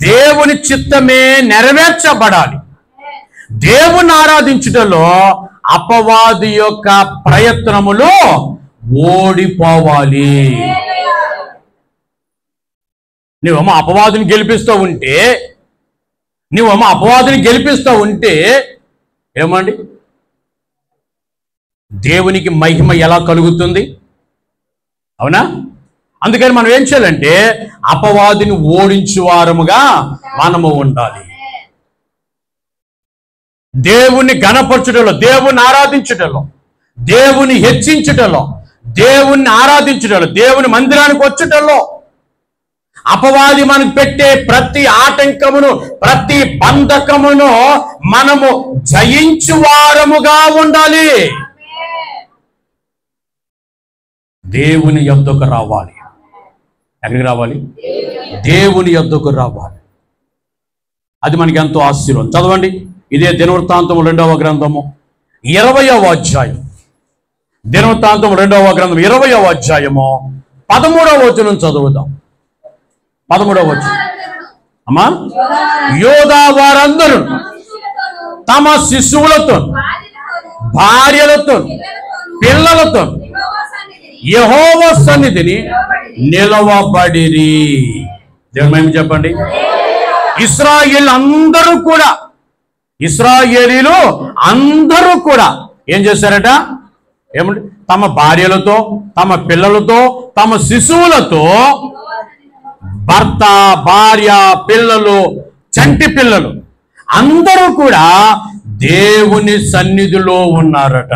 దేవుని చిత్తమే నెరవేర్చబడాలి. దేవుని ఆరాధించుటలో అపవాది యొక్క ప్రయత్నములు ఓడిపోవాలి. నువ్వేమో అపవాదిని గెలిపిస్తూ ఉంటే ఏమండి, దేవునికి మహిమ ఎలా కలుగుతుంది? అవునా? అందుకని మనం ఏం చేయాలంటే, అపవాదిని ఓడించువారముగా మనము ఉండాలి. దేవుని గణపరచుటలో, దేవుని ఆరాధించుటలో, దేవుని హెచ్చించుటలో, దేవుని ఆరాధించుటలో, దేవుని మందిరానికి వచ్చుటలో అపవాది మనకు పెట్టే ప్రతి ఆటంకమును, ప్రతి బంధకమును మనము జయించువారముగా ఉండాలి. దేవుని యొద్దకు రావాలి. ఎక్కడికి రావాలి? దేవుని యొద్దకు రావాలి. అది మనకి ఎంతో ఆశీర్వాదం. చదవండి, ఇదే దినవృత్తాంతము 2వ గ్రంథము 20వ అధ్యాయం. దినవృత్తాంతము 2వ గ్రంథం 20వ అధ్యాయము 13వ వచనం చదువుదాం. 13వ వచనం. అమ్మా, యోధా వారందరూ తమ శిశువులతో, భార్యలతో, పిల్లలతో యెహోవా సన్నిధిని నిలవబడిరి. దేవుని మహిమ చెప్పండి. ఇశ్రాయేలు అందరూ కూడా ఏం చేశారట? ఏమంటే తమ భార్యలతో, తమ పిల్లలతో, తమ శిశువులతో, భర్త, భార్య, పిల్లలు, చంటి పిల్లలు అందరూ కూడా దేవుని సన్నిధిలో ఉన్నారట.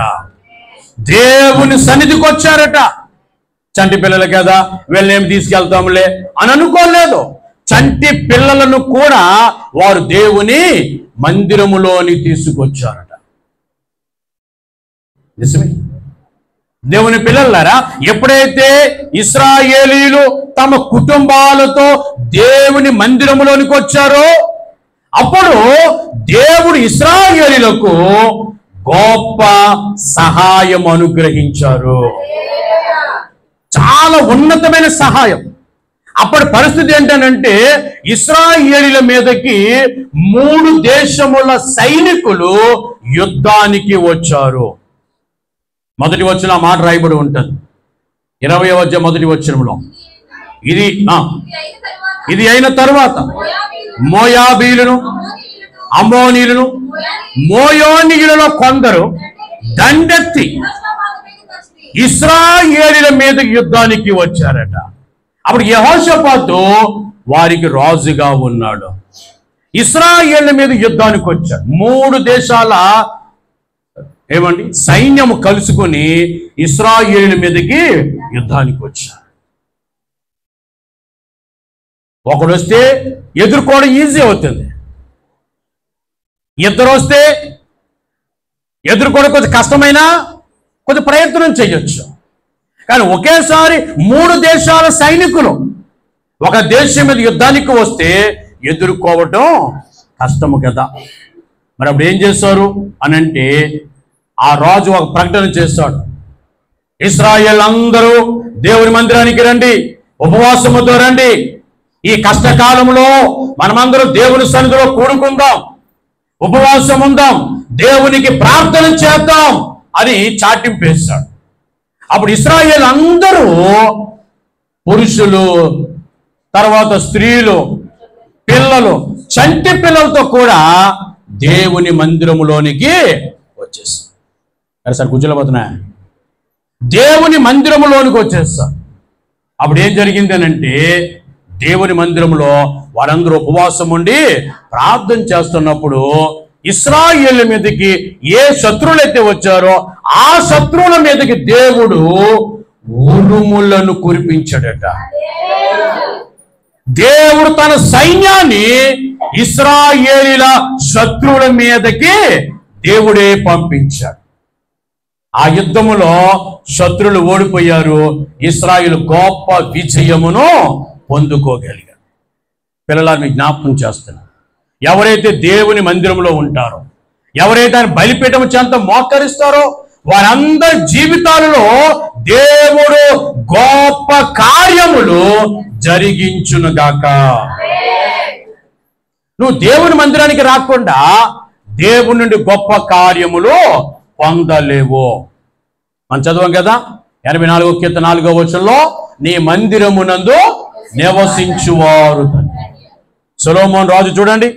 దేవుని సన్నిధికి వచ్చారట. చంటి పిల్లలు కదా, వీళ్ళేం తీసుకెళ్తాంలే అని అనుకోలేదు. చంటి పిల్లలను కూడా వారు దేవుని మందిరములోని తీసుకొచ్చారట. నిజమే. దేవుని పిల్లలారా, ఎప్పుడైతే ఇశ్రాయేలీయులు తమ కుటుంబాలతో దేవుని మందిరములోనికి వచ్చారో అప్పుడు దేవుడు ఇశ్రాయేలీయులకు గొప్ప సహాయం అనుగ్రహించారు. చాలా ఉన్నతమైన సహాయం. అప్పటి పరిస్థితి ఏంటంటే ఇశ్రాయేలీయుల మీదకి 3 దేశముల సైనికులు యుద్ధానికి వచ్చారు. మొదటి వచనం ఆ మాట రాయబడి ఉంటుంది. 20వ అధ్యాయం మొదటి వచనంలో ఇది అయిన తరువాత మోయాబీయులను, అమ్మోనీయులను, మోయోనీయులలో కొందరు దండెత్తి ఇశ్రాయేలీయుల మీదకి యుద్ధానికి వచ్చారట. అప్పుడు యెహోషాపాతు వారికి రాజుగా ఉన్నాడు. ఇశ్రాయేలీయుల మీద యుద్ధానికి వచ్చారు. 3 దేశాల సైన్యము కలుసుకొని ఇశ్రాయేలీయుల మీదకి యుద్ధానికి వచ్చారు. ఒకడు వస్తే ఎదుర్కోవడం ఈజీ అవుతుంది, ఇద్దరు వస్తే ఎదుర్కోవడం కొంచెం కష్టమైన కొంచెం ప్రయత్నం చేయొచ్చు. కానీ ఒకేసారి 3 దేశాల సైనికులు ఒక దేశం మీద యుద్ధానికి వస్తే ఎదుర్కోవటం కష్టము కదా. మరి అప్పుడు ఏం చేస్తారు అనంటే ఆ రాజు ఒక ప్రకటన చేస్తాడు. ఇశ్రాయేల్ అందరూ దేవుని మందిరానికి రండి, ఉపవాసముతో రండి. ఈ కష్టకాలంలో మనమందరూ దేవుని సన్నిధిలో కూడుకుందాం, ఉపవాసం ఉందాం, దేవునికి ప్రార్థన చేద్దాం అని చాటింపేశాడు. అప్పుడు ఇశ్రాయేల్ అందరూ పురుషులు, తర్వాత స్త్రీలు, పిల్లలు, చంటి పిల్లలతో కూడా దేవుని మందిరములోనికి వచ్చేస్తారు. సార్ కూర్చోలేకపోతున్నా, దేవుని మందిరములోనికి వచ్చేస్తారు. అప్పుడు ఏం జరిగింది అనంటే దేవుని మందిరంలో వారందరూ ఉపవాసం ఉండి ప్రార్థన చేస్తున్నప్పుడు ఇశ్రాయేళ్ల మీదకి ఏ శత్రువులైతే వచ్చారో ఆ శత్రువుల మీదకి దేవుడు ఉరుములను కురిపించాడట. దేవుడు తన సైన్యాన్ని ఇశ్రాయేలీల శత్రువుల మీదకి దేవుడే పంపించాడు. ఆ యుద్ధములో శత్రువులు ఓడిపోయారు, ఇశ్రాయేలు గొప్ప విజయమును పొందుకోగలిగారు. పిల్లలు మీకు జ్ఞాపకం చేస్తున్నారు, ఎవరైతే దేవుని మందిరంలో ఉంటారో, ఎవరైతే ఆయన బలిపీఠం చెంత మోకరిస్తారో వారందరి జీవితాలలో దేవుడు గొప్ప కార్యములు జరిగించునుగాక. నువ్వు దేవుని మందిరానికి రాకుండా దేవుని నుండి గొప్ప కార్యములు పొందలేవు. మనం చదవం కదా 84వ కీర్తన 4వ వచనంలో నీ మందిరమునందు నివసించువారు. సొలొమోను రాజు చూడండి,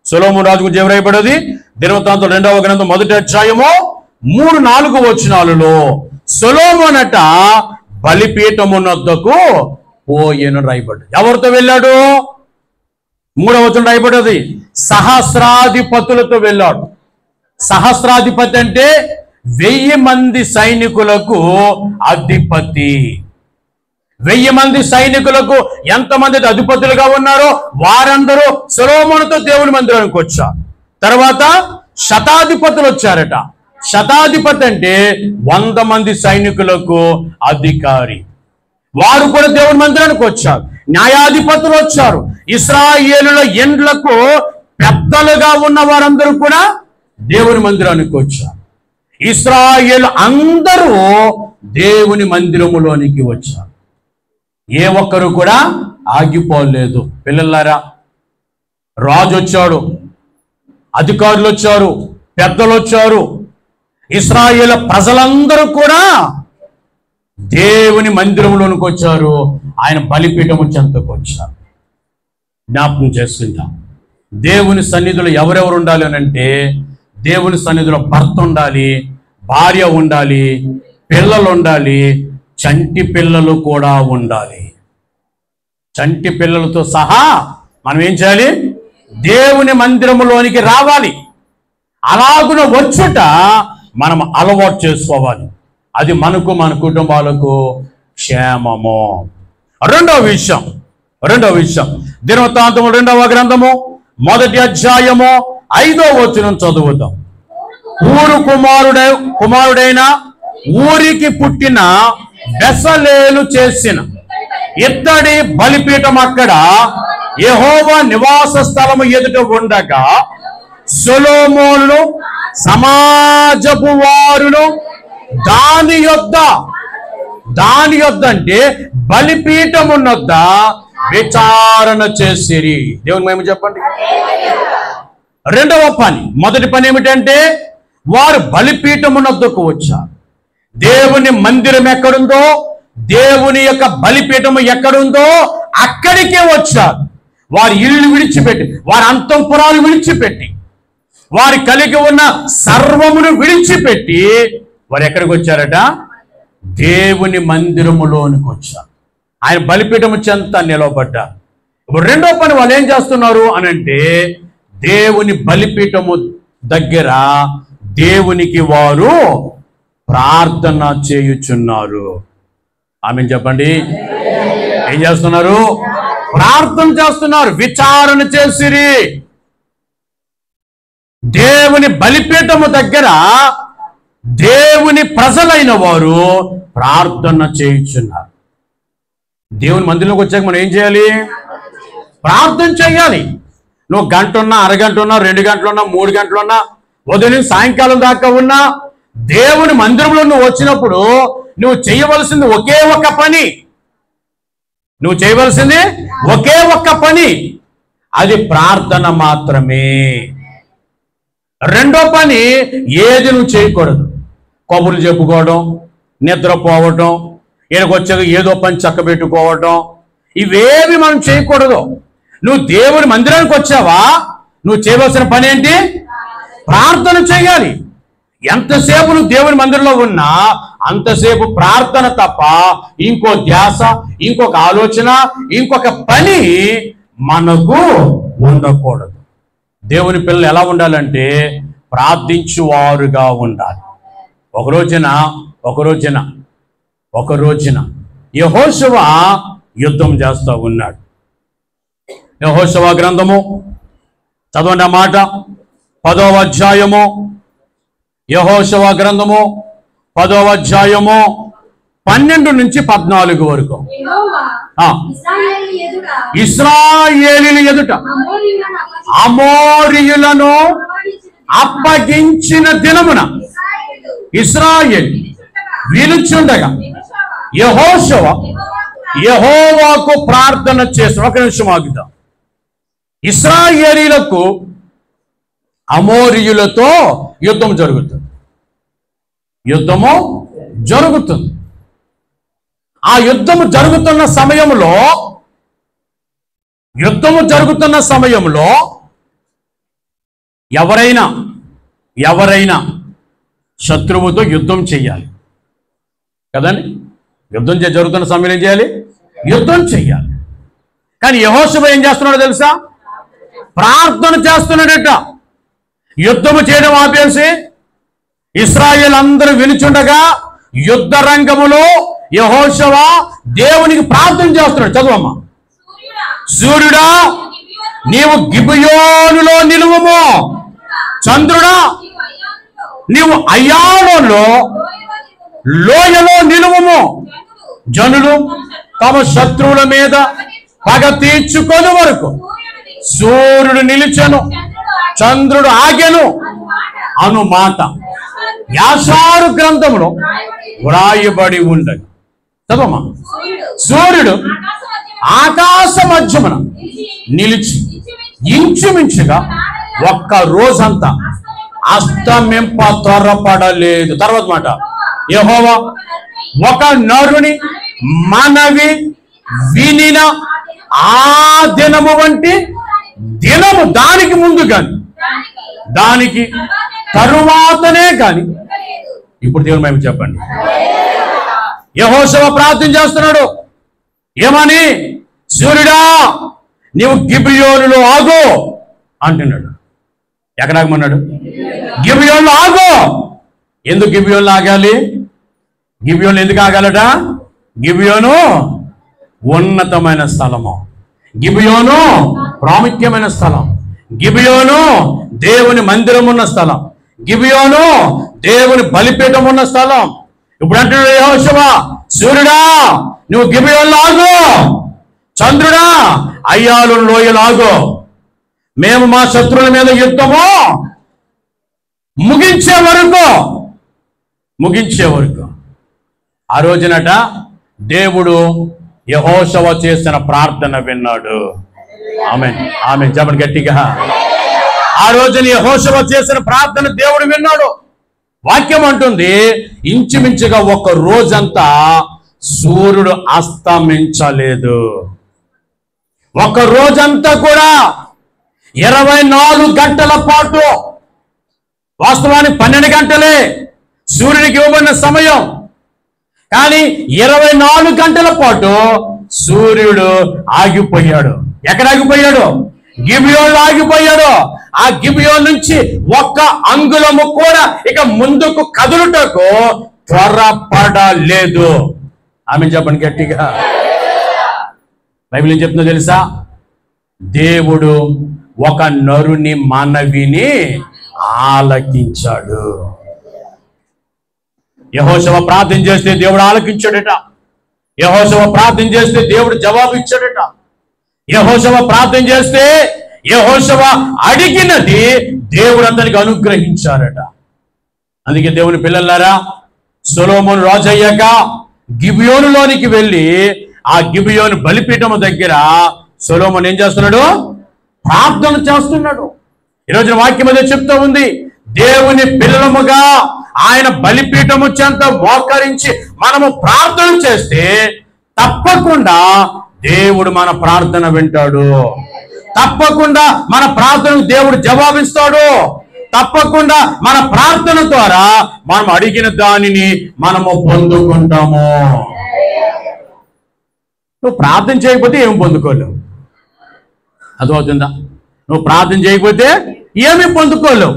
సొలొమోను రాజు గురించి ఏం రాయబడ్డది? దినవృత్తాంతం 2వ గ్రంథం 1వ అధ్యాయము 3-4 వచనాలలో సొలొమోనట బలిపీఠమునొద్దకు పోయెను రాయబడ్డది. ఎవరితో వెళ్ళాడు? 3వ వచనం రాయబడ్డది, సహస్రాధిపతులతో వెళ్ళాడు. సహస్రాధిపతి అంటే 1000 మంది సైనికులకు అధిపతి. 1000 మంది సైనికులకు ఎంతమంది అధిపతులుగా ఉన్నారో వారందరూ సొలొమోనుతో దేవుని మందిరానికి వచ్చారు. తర్వాత శతాధిపతులు వచ్చారట. శతాధిపతి అంటే 100 మంది సైనికులకు అధికారి, వారు కూడా దేవుని మందిరానికి వచ్చారు. న్యాయాధిపతులు వచ్చారు. ఇశ్రాయేలుల ఎండ్లకు పెద్దలుగా ఉన్న వారందరూ కూడా దేవుని మందిరానికి వచ్చారు. ఇశ్రాయేలు అందరూ దేవుని మందిరములోనికి వచ్చారు. ఏ ఒక్కరు కూడా ఆగిపోలేదు. పిల్లలారా, రాజు వచ్చాడు, అధికారులు వచ్చారు, పెద్దలు వచ్చారు, ఇశ్రాయేలు ప్రజలందరూ కూడా దేవుని మందిరంలోనికి వచ్చారు. ఆయన బలిపీఠము చెంతకు వచ్చారు. జ్ఞాపకం చేసుకుంటాం, దేవుని సన్నిధిలో ఎవరెవరు ఉండాలి అని అంటే దేవుని సన్నిధిలో భర్త ఉండాలి, భార్య ఉండాలి, పిల్లలు ఉండాలి, చంటి పిల్లలు కూడా ఉండాలి. చంటి పిల్లలతో సహా మనం ఏం చేయాలి? దేవుని మందిరములోనికి రావాలి. అలాగున వచ్చుట మనం అలవాటు చేసుకోవాలి. అది మనకు, మన కుటుంబాలకు క్షేమము. రెండవ విషయం దినవృత్తాంతము 2వ గ్రంథము 1వ అధ్యాయము 5వ వచనం చదువుతాం. ఊరు కుమారుడైన ఊరికి పుట్టిన బెసలేలు చేసిన ఇత్తడి బలిపీఠం అక్కడ యెహోవా నివాస స్థలము ఎదుట ఉండగా సొలొమోను సమాజపు వారును దాని యొద్ద అంటే బలిపీఠమున్నొద్ద విచారణ చేసిరి. దేవుని మహిమ చెప్పండి. రెండవ పని, మొదటి పని ఏమిటంటే వారు బలిపీఠమునొద్దకు వచ్చారు. దేవుని మందిరం ఎక్కడుందో, దేవుని యొక్క బలిపీఠము ఎక్కడుందో అక్కడికే వచ్చారు. వారి ఇల్లు విడిచిపెట్టి, వారి అంతఃపురాలు విడిచిపెట్టి, వారి కలిగి ఉన్న సర్వమును విడిచిపెట్టి వారు ఎక్కడికి వచ్చారట? దేవుని మందిరములోనికి వచ్చారు. ఆయన బలిపీఠము చెంత నిలవబడ్డారు. ఇప్పుడు రెండో పని వాళ్ళు ఏం చేస్తున్నారు అని అంటే, దేవుని బలిపీఠము దగ్గర దేవునికి వారు ప్రార్థన చేయుచున్నారు. ఆమె చెప్పండి. ఏం చేస్తున్నారు? ప్రార్థన చేస్తున్నారు. విచారణ చేసిరి. దేవుని బలిపీఠము దగ్గర దేవుని ప్రజలైన వారు ప్రార్థన చేయుచున్నారు. దేవుని మందిరంలోకి వచ్చాక మనం ఏం చేయాలి? ప్రార్థన చేయాలి. నువ్వు గంట ఉన్నా, అరగంట ఉన్నా, 2 గంటలున్నా, 3 గంటలున్నా, ఉదయం సాయంకాలం దాకా ఉన్నా, దేవుని మందిరంలో నువ్వు వచ్చినప్పుడు నువ్వు చేయవలసింది ఒకే ఒక్క పని. అది ప్రార్థన మాత్రమే. రెండో పని ఏది నువ్వు చేయకూడదు. కబుర్లు చెప్పుకోవడం, నిద్రపోవటం, ఈయనకు వచ్చాక ఏదో పని చక్క పెట్టుకోవటం, ఇవేవి మనం చేయకూడదు. నువ్వు దేవుని మందిరానికి వచ్చావా, నువ్వు చేయవలసిన పని ఏంటి? ప్రార్థన చేయాలి. ఎంతసేపు నువ్వు దేవుని మందిరంలో ఉన్నా అంతసేపు ప్రార్థన తప్ప ఇంకో ధ్యాస, ఇంకొక ఆలోచన, ఇంకొక పని మనకు ఉండకూడదు. దేవుని పిల్లలు ఎలా ఉండాలంటే ప్రార్థించువారుగా ఉండాలి. ఒక రోజున యెహోషువ యుద్ధం చేస్తూ ఉన్నాడు. యెహోషువ గ్రంథము చదవండి ఆ మాట. 10వ అధ్యాయము, యెహోషువ గ్రంథము 10వ అధ్యాయము 12 నుంచి 14 వరకు. ఇశ్రాయేలీయుల ఎదుట అమోరీయులను అప్పగించిన దినమున ఇశ్రాయేలు విలుచుండగా యెహోషువ యెహోవాకు ప్రార్థన చేసిన. ఒక నిమిషం ఆగుదాం. ఇశ్రాయేలీయులకు అమోరీయులతో యుద్ధం జరుగుతుంది. ఆ యుద్ధము జరుగుతున్న సమయంలో ఎవరైనా శత్రువుతో యుద్ధం చేయాలి కదండి. జరుగుతున్న సమయంలో ఏం చేయాలి? యుద్ధం చేయాలి. కానీ యెహోషువ ఏం చేస్తున్నాడో తెలుసా? ప్రార్థన చేస్తున్నాడట. యుద్ధము చేయడం ఆపేసి ఇశ్రాయేలు అందరూ వినుచుండగా యుద్ధ రంగములో యెహోషువ దేవునికి ప్రార్థన చేస్తున్నాడు. చదువమ్మా. సూర్యుడా నీవు గిబియోనులో నిలువుము, చంద్రుడా నీవు అయ్యాలోలో లోయలో నిలువుము. జనులు తమ శత్రువుల మీద పగ తీర్చుకొని వరకు సూర్యుడు నిలిచెను, చంద్రుడు ఆగెను అను మాట యాషారు గ్రంథంలో వ్రాయబడి ఉండగా. చదవమ్మా. సూర్యుడు ఆకాశ మధ్యమున నిలిచి ఇంచుమించుగా ఒక్క రోజంతా అస్తమింప త్వరపడలేదు. తర్వాత మాట, యెహోవా ఒక నరుని మనవి వినిన ఆ దినము వంటి దినము దానికి ముందు కానీ దానికి తరువాతనే కానీ. ఇప్పుడు దేవుని మహిమ చెప్పండి. యెహోషువ ప్రార్థన చేస్తున్నాడు. ఏమని? సూర్యుడా నీవు గిబియోనులో ఆగు అంటున్నాడు. ఎక్కడ ఆగమన్నాడు? గిబియోనులో ఆగు. ఎందుకు గిబియోనులో ఆగాలి? గిబియోను ఎందుకు ఆగాలట? గిబియోను ఉన్నతమైన స్థలము. గిబియోను ప్రాముఖ్యమైన స్థలం. గిబియోను దేవుని మందిరం ఉన్న స్థలం. గిబియోను దేవుని బలిపీఠం ఉన్న స్థలం. ఇప్పుడు అంటున్నాడు యెహోషువ, సూర్యుడా నువ్వు గిబియోను ఆగు, చంద్రుడా అయ్యాలు లోయలు ఆగు, మేము మా శత్రువుల మీద యుద్ధము ముగించే వరకు. ఆ రోజునట దేవుడు యెహోషువ చేసిన ప్రార్థన విన్నాడు. ఆమేన్ చెప్పండి గట్టిగా. ఆ రోజున యెహోషువ చేసిన ప్రార్థన దేవుడు విన్నాడు. వాక్యం అంటుంది ఇంచుమించుగా ఒక రోజంతా సూర్యుడు అస్తమించలేదు. ఒక రోజంతా కూడా 24 గంటల పాటు, వాస్తవానికి 12 గంటలే సూర్యుడికి ఇవ్వబడిన సమయం, కానీ 24 గంటల పాటు సూర్యుడు ఆగిపోయాడు. ఎక్కడ ఆగిపోయాడు? గిబియోన్లో ఆగిపోయాడు. ఆ గిబియోన్ నుంచి ఒక్క అంగుళము కూడా ఇక ముందుకు కదులుటకు త్వరపడలేదు. ఆమె చెప్పండి గట్టిగా. బైబిల్ ఏం చెప్తుందో తెలుసా? దేవుడు ఒక నరుని మనవిని ఆలకించాడు. యెహోషువ ప్రార్థన చేస్తే దేవుడు ఆలకించాడట. యెహోషువ ప్రార్థన చేస్తే దేవుడు జవాబు ఇచ్చాడట. యెహోషువ ప్రార్థన చేస్తే యెహోషువ అడిగినది దేవుడు అతనికి అనుగ్రహించాడట. అందుకే దేవుని పిల్లలారా, సొలొమోను రాజు అయ్యాక గిబియోనులోనికి వెళ్ళి ఆ గిబియోను బలిపీఠము దగ్గర సొలొమోను ఏం చేస్తున్నాడు? ప్రార్థన చేస్తున్నాడు. ఈరోజు వాక్యం అదే చెప్తూ ఉంది, దేవుని పిల్లలముగా ఆయన బలిపీఠము చెంత మోకరించి మనము ప్రార్థన చేస్తే తప్పకుండా దేవుడు మన ప్రార్థన వింటాడు. తప్పకుండా మన ప్రార్థనకు దేవుడు జవాబిస్తాడు. తప్పకుండా మన ప్రార్థన ద్వారా మనం అడిగిన దానిని మనము పొందుకుంటాము. నువ్వు ప్రార్థన చేయకపోతే ఏమి పొందుకోలేవు. అర్థమవుతుందా? నువ్వు ప్రార్థన చేయకపోతే ఏమి పొందుకోలేవు.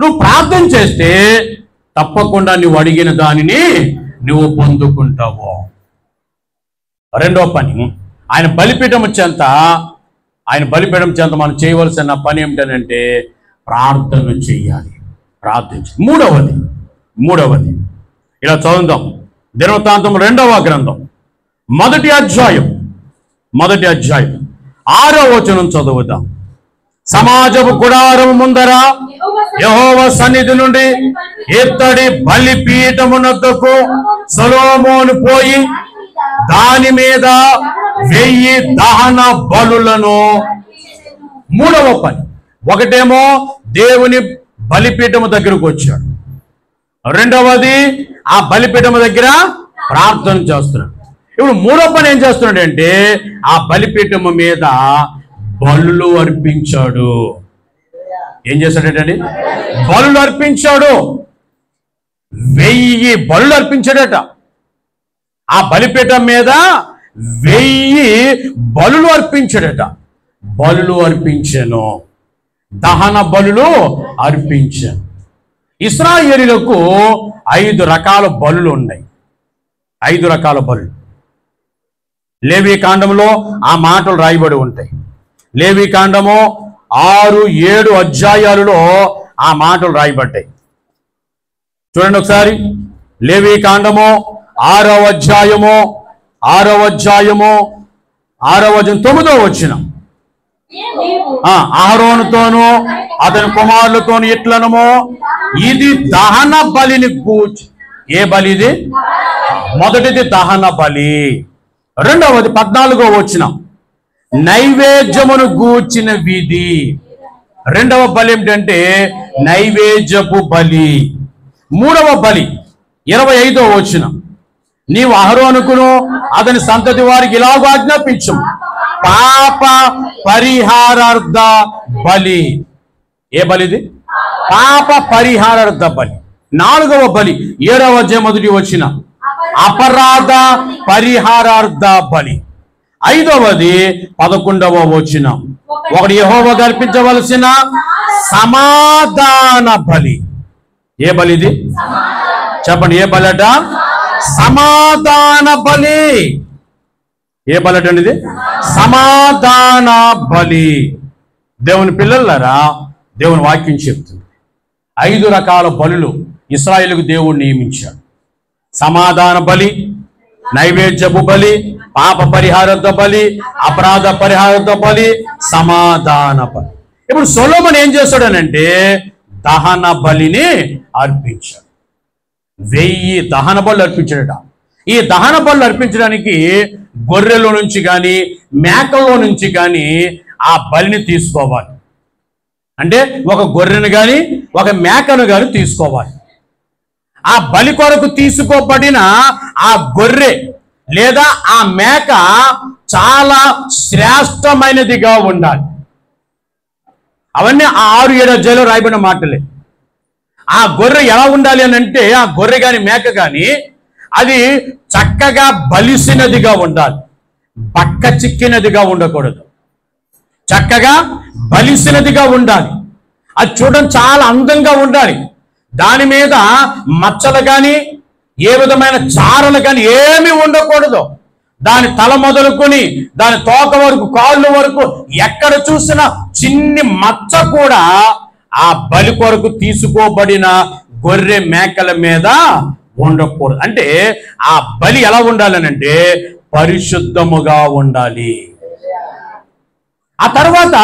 నువ్వు ప్రార్థన చేస్తే తప్పకుండా నువ్వు అడిగిన దానిని నువ్వు పొందుకుంటావు. రెండో పని, ఆయన బలిపీఠం చెంత మనం చేయవలసిన పని ఏమిటనంటే ప్రార్థన చెయ్యాలి. ప్రార్థించి మూడవది ఇలా చదువుదాం. దినవృత్తాంతం 2వ గ్రంథం 1వ అధ్యాయం 6వ వచనం చదువుదాం. సమాజపు గుడారము ముందర యెహోవా సన్నిధి నుండి ఇత్తడి బలిపీఠమునొద్దకు సొలొమోను పోయి దాని మీద 1000 దహన బలులను. మూడవ పని, ఒకటేమో దేవుని బలిపీఠము దగ్గరకు వచ్చాడు. రెండవది ఆ బలిపీఠము దగ్గర ప్రార్థన చేస్తున్నాడు. ఇప్పుడు మూడో పని ఏం చేస్తున్నాడంటే ఆ బలిపీఠము మీద బలులు అర్పించాడు. ఏం చేశాడటండి? బలులు అర్పించాడు. 1000 బలులు అర్పించాడట. ఆ బలిపీఠం మీద 1000 బలులు అర్పించాడట. బలులు అర్పించాను, దహన బలులు అర్పించాను. ఇశ్రాయేలీయులకు 5 రకాల బలులు ఉన్నాయి. 5 రకాల బలులు లేవీ కాండంలో ఆ మాటలు రాయబడి ఉంటాయి. లేవీ కాండము 6-7 అధ్యాయాలలో ఆ మాటలు రాయబడ్డాయి. చూడండి ఒకసారి. లేవీ కాండము 6వ అధ్యాయము 9వ వచనం. అహరోనుతోను అతని కుమారులతోను ఇట్లనము, ఇది దహన బలిని గూర్చి. ఏ బలి ఇది? మొదటిది దహన బలి. రెండవది 14వ వచనం, నైవేద్యమును గూర్చిన విధి. రెండవ బలి ఏమిటంటే నైవేద్యపు బలి. మూడవ బలి 25వ వచనం, నీవు అహరోనుకును అతని సంతతి వారికి ఇలాగ ఆజ్ఞాపించు, పాప పరిహారార్థ బలి. ఏ బలిది? పాప పరిహారార్థ బలి. 4వ బలి 7వ అధ్యాయం 1వ వచనం, అపరాధ పరిహారార్థ బలి. 5వది 11వ వచనం, ఒకటి యెహోవాకు అర్పించవలసిన సమాధాన బలి. ఏ బలిది? చెప్పండి, ఏ బలట? సమాధాన బలి. ఏ బలట అండి ఇది? సమాధాన బలి. దేవుని పిల్లలారా, దేవుని వాక్యం చెప్తుంది 5 రకాల బలులు ఇశ్రాయేలుకు దేవుడు నియమించాడు. సమాధాన బలి, నైవేద్యపు బలి, పాప పరిహారత బలి, అపరాధ పరిహారత బలి, సమాధాన బలి. ఇప్పుడు సొలొమోను ఏం చేశాడనంటే దహన బలిని అర్పించాడు. 1000 దహన బలు అర్పించాడట. ఈ దహన బలు అర్పించడానికి గొర్రెలో నుంచి కానీ మేకల్లో నుంచి కానీ ఆ బలిని తీసుకోవాలి. అంటే ఒక గొర్రెను కానీ ఒక మేకను కానీ తీసుకోవాలి. ఆ బలి కొరకు తీసుకోబడిన ఆ గొర్రె లేదా ఆ మేక చాలా శ్రేష్టమైనదిగా ఉండాలి. అవన్నీ ఆ 6-7 అధ్యాయంలో రాయబడిన మాటలే. ఆ గొర్రె ఎలా ఉండాలి అని అంటే, ఆ గొర్రె కానీ మేక కానీ అది చక్కగా బలిసినదిగా ఉండాలి, బక్క చిక్కినదిగా ఉండకూడదు. చక్కగా బలిసినదిగా ఉండాలి. అది చూడడం చాలా అందంగా ఉండాలి. దాని మీద మచ్చలు కానీ ఏ విధమైన చారలు కానీ ఏమీ ఉండకూడదు. దాని తల మొదలుకొని దాని తోక వరకు కాళ్ళు వరకు ఎక్కడ చూసినా చిన్ని మచ్చ కూడా ఆ బలి కొరకు తీసుకోబడిన గొర్రె మేకల మీద ఉండకూడదు. అంటే ఆ బలి ఎలా ఉండాలనంటే పరిశుద్ధముగా ఉండాలి. ఆ తర్వాత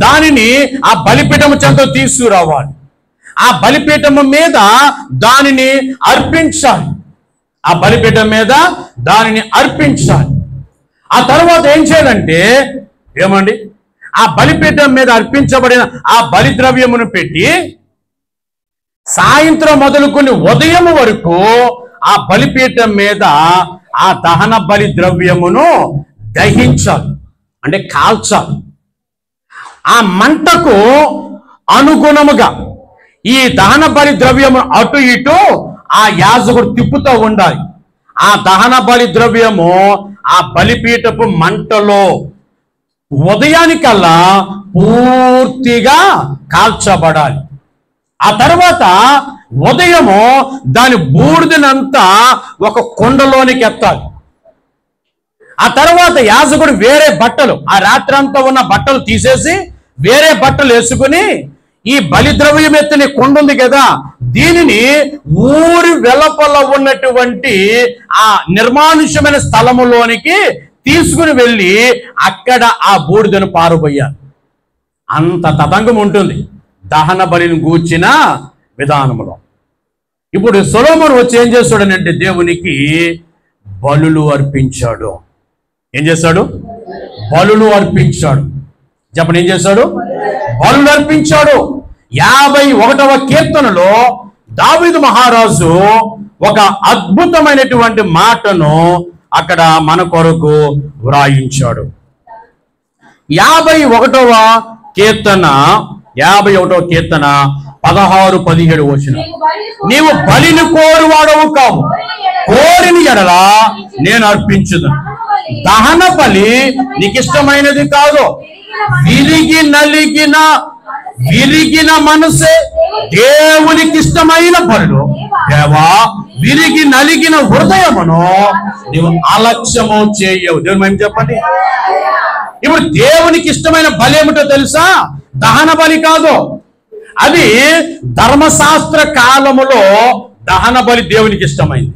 దానిని ఆ బలిపీఠము చెంత తీసుకురావాలి. ఆ బలిపీఠము మీద దానిని అర్పించాలి. ఆ బలిపీఠం మీద దానిని అర్పించాలి. ఆ తర్వాత ఏం చేయాలంటే ఏమండి, ఆ బలిపీఠం మీద అర్పించబడిన ఆ బలి ద్రవ్యమును పెట్టి సాయంత్రం మొదలుకొని ఉదయం వరకు ఆ బలిపీఠం మీద ఆ దహన బలి ద్రవ్యమును దహించాలి, అంటే కాల్చాలి. ఆ మంటకు అనుగుణముగా ఈ దహన బలి ద్రవ్యము అటు ఇటు ఆ యాజకుడు తిప్పుతూ ఉండాలి. ఆ దహన బలి ద్రవ్యము ఆ బలిపీఠపు మంటలో ఉదయానికల్లా పూర్తిగా కాల్చబడాలి. ఆ తర్వాత ఉదయము దాని బూడిదనంతా ఒక కుండలోనికి ఎత్తాలి. ఆ తర్వాత యాజకుడు వేరే బట్టలు, ఆ రాత్రి అంతా ఉన్న బట్టలు తీసేసి వేరే బట్టలు వేసుకుని ఈ బలిద్రవ్యం ఎత్తిన కొండ ఉంది కదా, దీనిని ఊరి వెలుపల ఉన్నటువంటి ఆ నిర్మానుష్యమైన స్థలములోనికి తీసుకుని వెళ్ళి అక్కడ ఆ బూడిదను పారుబోయాలి. అంత తతంగం ఉంటుంది దహన బలిని గూర్చిన విధానంలో. ఇప్పుడు సొలొమోను వచ్చి ఏం చేస్తాడనంటే దేవునికి బలులు అర్పించాడు. ఏం చేశాడు? బలులు అర్పించాడు. చెప్పండి, ఏం చేశాడు? బలులు అర్పించాడు. 51వ కీర్తనలో దావీదు మహారాజు ఒక అద్భుతమైనటువంటి మాటను అక్కడ మన కొరకు వ్రాయించాడు. 51వ కీర్తన 16-17 వచనం. నీవు బలిని కోరువాడవు కావు, కోరిన ఎడల నేను అర్పించుదును. దహన బలి నీకు ఇష్టమైనది కాదు, విరిగిన మనసే దేవునికి ఇష్టమైన బలులు. దేవా, విరిగి నలిగిన హృదయమును నీవు అలక్ష్యము చేయవు. దేవుని మేము చెప్పండి. ఇప్పుడు దేవునికి ఇష్టమైన బలి ఏమిటో తెలుసా? దహన బలి కాదు. అది ధర్మశాస్త్ర కాలములో దహన బలి దేవునికి ఇష్టమైంది.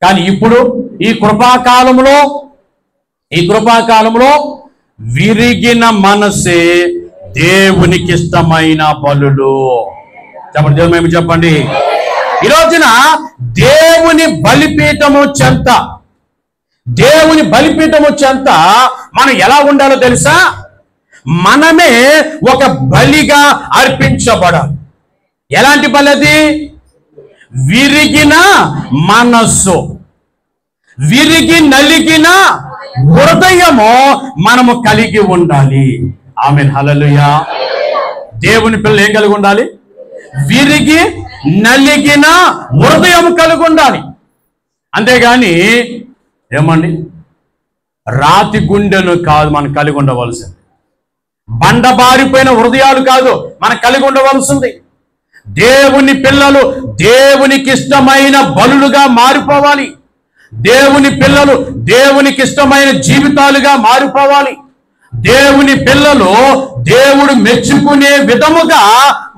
కానీ ఇప్పుడు ఈ కృపాకాలంలో విరిగిన మనసే దేవునికి ఇష్టమైన బలులు. చెప్పండి, దేవుని మేము చెప్పండి. ఈ రోజున దేవుని బలిపీఠము చెంత మనం ఎలా ఉండాలో తెలుసా? మనమే ఒక బలిగా అర్పించబడాలి. ఎలాంటి బలి అది? విరిగిన మనస్సు, విరిగి నలిగిన హృదయము మనము కలిగి ఉండాలి. ఆమేన్, హల్లెలూయా. దేవుని పిల్లలు ఏం కలిగి ఉండాలి? విరిగి నలిగిన హృదయం కలిగి ఉండాలి. అంతేగాని ఏమండి, రాతి గుండెను కాదు మనం కలిగి ఉండవలసింది. బండబారిపోయిన హృదయాలు కాదు మనం కలిగి ఉండవలసింది. దేవుని పిల్లలు దేవునికి ఇష్టమైన బలులుగా మారిపోవాలి. దేవుని పిల్లలు దేవునికి ఇష్టమైన జీవితాలుగా మారిపోవాలి. దేవుని పిల్లలు దేవుడు మెచ్చుకునే విధముగా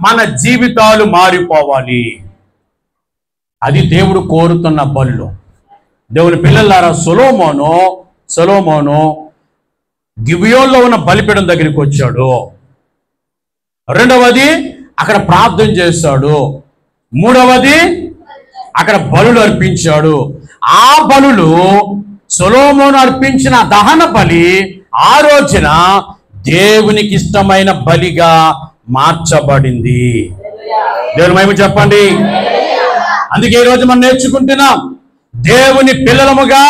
మన జీవితాలు మారిపోవాలి. అది దేవుడు కోరుతున్న బలులు. దేవుని పిల్లలారా, సొలొమోను గిబియోన్లో ఉన్న బలిపీఠం దగ్గరికి వచ్చాడు. రెండవది అక్కడ ప్రార్థన చేశాడు. మూడవది అక్కడ బలులు అర్పించాడు. ఆ బలులు సొలొమోను అర్పించిన దహన బలి ఆ రోజున దేవునికి ఇష్టమైన బలిగా మార్చబడింది. దేవుని మహిమ చెప్పండి. అందుకే ఈరోజు మనం నేర్చుకుంటున్నాం, దేవుని పిల్లలముగా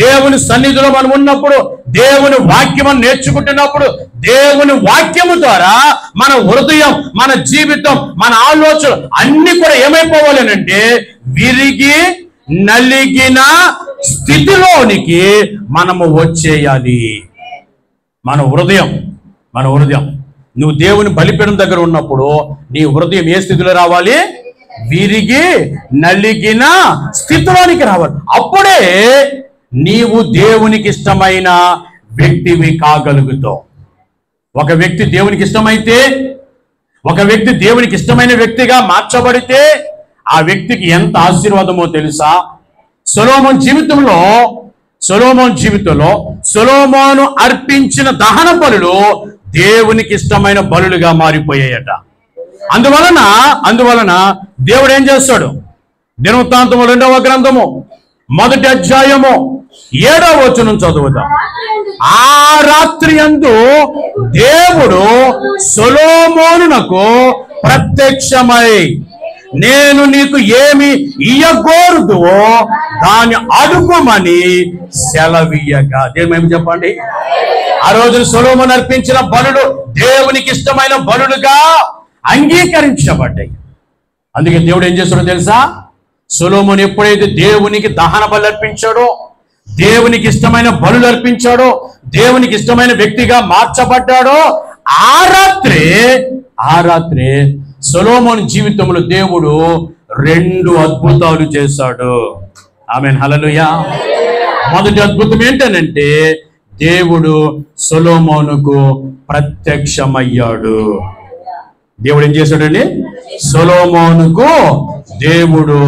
దేవుని సన్నిధిలో మనం ఉన్నప్పుడు, దేవుని వాక్యం నేర్చుకుంటున్నప్పుడు, దేవుని వాక్యము ద్వారా మన హృదయం, మన జీవితం, మన ఆలోచన అన్ని కూడా ఏమైపోవాలి అంటే విరిగి నలిగిన స్థితిలోనికి మనము వచ్చేయాలి. మన హృదయం నువ్వు దేవుని బలిపీఠం దగ్గర ఉన్నప్పుడు నీ హృదయం ఏ స్థితిలో రావాలి? విరిగి నలిగిన స్థితిలోనికి రావాలి. అప్పుడే నీవు దేవునికి ఇష్టమైన వ్యక్తివి కాగలుగుతావు. ఒక వ్యక్తి దేవునికి ఇష్టమైతే, ఒక వ్యక్తి దేవునికి ఇష్టమైన వ్యక్తిగా మార్చబడితే ఆ వ్యక్తికి ఎంత ఆశీర్వాదమో తెలుసా? సొలొమోను జీవితంలో సొలొమోను అర్పించిన దహన బలులు దేవునికి ఇష్టమైన బలులుగా మారిపోయాయట. అందువలన దేవుడు ఏం చేస్తాడు? దినవృత్తాంతము 2వ గ్రంథము 1వ అధ్యాయము 7వ వచనం చదువుతాం. ఆ రాత్రి యందు దేవుడు సొలొమోనునకు ప్రత్యక్షమై, నేను నీకు ఏమి ఇయ్యగోరుదువో దాన్ని అడుగుమని సెలవీయగా. దేవుని చెప్పండి. ఆ రోజు సొలొమోను అర్పించిన బలులు దేవునికి ఇష్టమైన బలులుగా అంగీకరించబడ్డాయి. అందుకే దేవుడు ఏం చేస్తాడో తెలుసా? సొలొమోను ఎప్పుడైతే దేవునికి దహన బలి అర్పించాడో, దేవునికి ఇష్టమైన బలులు అర్పించాడో, దేవునికి ఇష్టమైన వ్యక్తిగా మార్చబడ్డాడో, ఆ రాత్రే సొలొమోను జీవితంలో దేవుడు 2 అద్భుతాలు చేశాడు. ఆమేన్, హల్లెలూయా. మొదటి అద్భుతం ఏంటనంటే దేవుడు సొలొమోనుకు ప్రత్యక్షమయ్యాడు. దేవుడు ఏం చేశాడండి? సొలొమోనుకు దేవుడు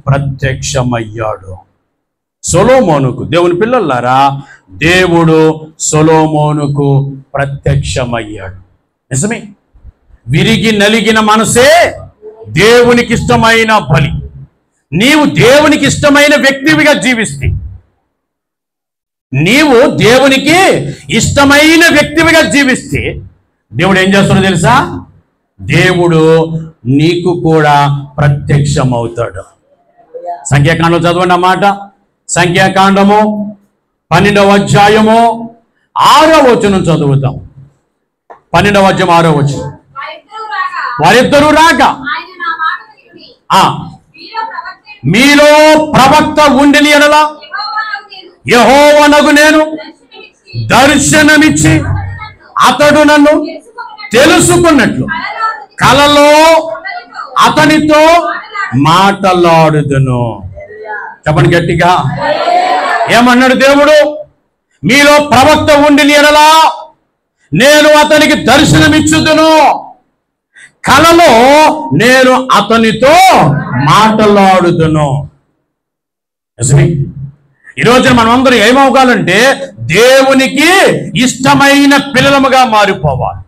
ప్రత్యక్షమయ్యాడు. సొలొమోనుకు, దేవుని పిల్లలారా, దేవుడు సొలొమోనుకు ప్రత్యక్షమయ్యాడు. నిజమే. విరిగి నలిగిన మనసే దేవునికి ఇష్టమైన బలి. నీవు దేవునికి ఇష్టమైన వ్యక్తివిగా జీవిస్తే, దేవుడు ఏం చేస్తాడో తెలుసా? దేవుడు నీకు కూడా ప్రత్యక్షమవుతాడు. సంఖ్యాకాండం చదవండి అన్నమాట. సంఖ్యాకాండము 12వ అధ్యాయము 6వ వచనం చదువుతాం. 12వ అధ్యాయం 6వ వచనం. వారిద్దరూ రాక మీలో ప్రవక్త ఉండిని ఎడల యెహోవానగు నేను దర్శనమిచ్చి అతడు నన్ను తెలుసుకున్నట్లు కలలో అతనితో మాట్లాడుదును. చెప్పండి గట్టిగా. ఏమన్నాడు దేవుడు? మీలో ప్రవక్త ఉండిని ఎడల నేను అతనికి దర్శనమిచ్చుదును, కలలో నేను అతనితో మాట్లాడుదును. ఈరోజు మనం అందరూ ఏమవ్వాలంటే దేవునికి ఇష్టమైన పిల్లలముగా మారిపోవాలి.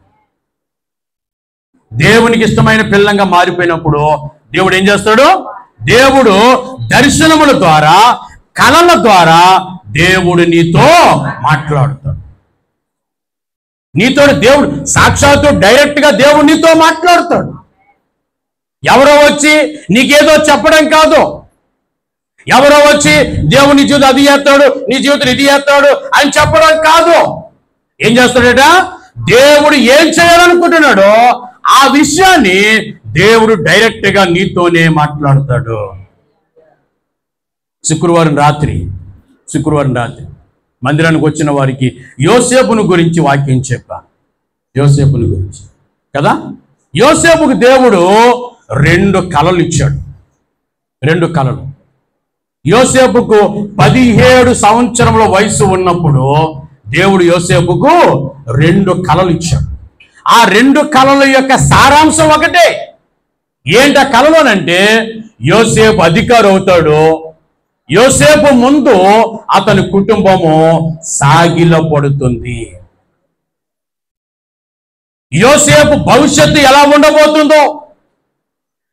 దేవునికి ఇష్టమైన పిల్లలంగా మారిపోయినప్పుడు దేవుడు ఏం చేస్తాడు? దేవుడు దర్శనముల ద్వారా, కళల ద్వారా దేవుడు నీతో మాట్లాడుతాడు. నీతో దేవుడు సాక్షాత్తు డైరెక్ట్ గా దేవుడు నీతో మాట్లాడుతాడు. ఎవరో వచ్చి నీకేదో చెప్పడం కాదు, ఎవరో వచ్చి దేవుడు నీ జీవితం అది చేస్తాడు, నీ జీవితం ఇది చేస్తాడు అని చెప్పడం కాదు. ఏం చేస్తాడట? దేవుడు ఏం చేయాలనుకుంటున్నాడో ఆ విషయాన్ని దేవుడు డైరెక్ట్ గా నీతోనే మాట్లాడతాడు. శుక్రవారం రాత్రి మందిరానికి వచ్చిన వారికి యోసేపును గురించి వాక్యం చెప్పా. యోసేపును గురించి కదా. యోసేపుకు దేవుడు 2 కళలు ఇచ్చాడు. 2 కళలు. యోసేపుకు 17 సంవత్సరముల వయసు ఉన్నప్పుడు దేవుడు యోసేపుకు 2 కలలు ఇచ్చాడు. ఆ 2 కలల యొక్క సారాంశం ఒకటే. ఏంటి ఆ కలలోనంటే, యోసేపు అధికారి అవుతాడు. యోసేపు ముందు అతని కుటుంబము సాగిలపడుతుంది. యోసేపు భవిష్యత్తు ఎలా ఉండబోతుందో,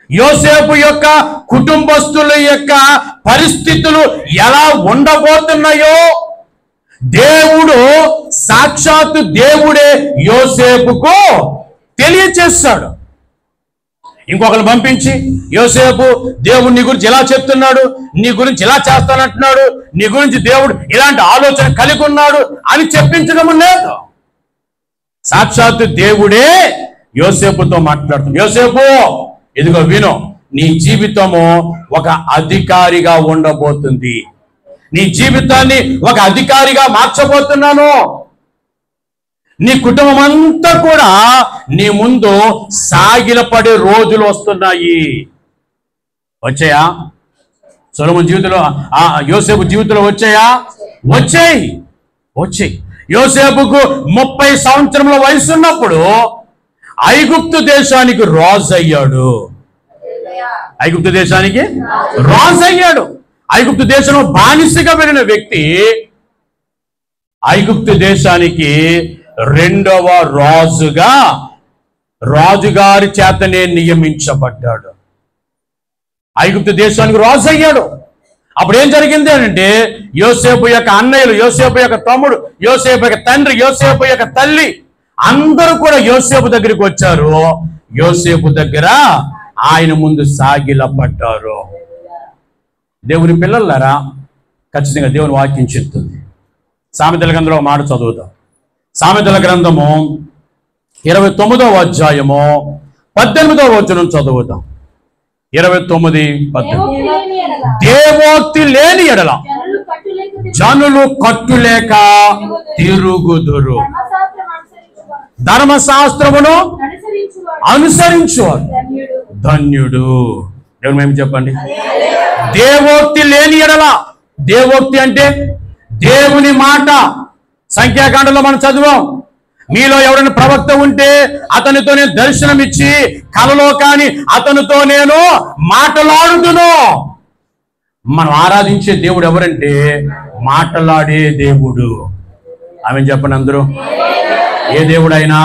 యోసేపు యొక్క కుటుంబస్తుల యొక్క పరిస్థితులు ఎలా ఉండబోతున్నాయో దేవుడు, సాక్షాత్తు దేవుడే యోసేపుకు తెలియచేస్తాడు. ఇంకొకరిని పంపించి, యోసేపు దేవుడు నీ గురించి ఇలా చెప్తున్నాడు, నీ గురించి ఇలా చేస్తానంటున్నాడు, నీ గురించి దేవుడు ఇలాంటి ఆలోచన కలిగి ఉన్నాడు అని చెప్పించడం లేదు. సాక్షాత్తు దేవుడే యోసేపుతో మాట్లాడుతుంది. యోసేపు, ఇదిగో విను, నీ జీవితము ఒక అధికారిగా ఉండబోతుంది. నీ జీవితాన్ని ఒక అధికారిగా మార్చబోతున్నాను. నీ కుటుంబం అంతా కూడా నీ ముందు సాగిలపడే రోజులు వస్తున్నాయి. వచ్చాయా? సొలొమోను జీవితంలో, యోసేపు జీవితంలో వచ్చాయా? వచ్చాయి. యోసేపుకు 30 సంవత్సరముల వయసు ఉన్నప్పుడు ఐగుప్తు దేశానికి రాజు అయ్యాడు. ఐగుప్తు దేశానికి రాజు అయ్యాడు. ఐగుప్తు దేశంలో బానిసగా వెళ్ళిన వ్యక్తి ఐగుప్తు దేశానికి 2వ రాజుగా రాజుగారి చేతనే నియమించబడ్డాడు. ఐగుప్తు దేశానికి రాజు అయ్యాడు. అప్పుడు ఏం జరిగింది అంటే, యోసేపు యొక్క అన్నయ్యలు, యోసేపు యొక్క తమ్ముడు, యోసేపు యొక్క తండ్రి, యోసేపు యొక్క తల్లి అందరూ కూడా యోసేపు దగ్గరికి వచ్చారు. యోసేపు దగ్గర ఆయన ముందు సాగిలపడ్డారు. దేవుని పిల్లలారా, ఖచ్చితంగా దేవుని వాక్యం చెప్తుంది. సామెతల గ్రంథంలో మాట చదువుదాం. సామెతల గ్రంథము 29వ అధ్యాయము 18వ వచనం చదువుతాం. 29:18. దేవోక్తి లేని ఎడల జనులు కట్టులేక తిరుగుదురు, ధర్మశాస్త్రమును అనుసరించువాడు ధన్యుడు. దేవుని మేము చెప్పండి. దేవోక్తి లేని ఎడల, దేవోక్తి అంటే దేవుని మాట. సంఖ్యాకాండంలో మనం చదివాం, మీలో ఎవరైనా ప్రవక్త ఉంటే అతనితో నేను దర్శనం ఇచ్చి కలలో కానీ అతనితో నేను మాట్లాడుతును. మనం ఆరాధించే దేవుడు ఎవరంటే మాట్లాడే దేవుడు. ఆమె చెప్పండి అందరూ. ఏ దేవుడైనా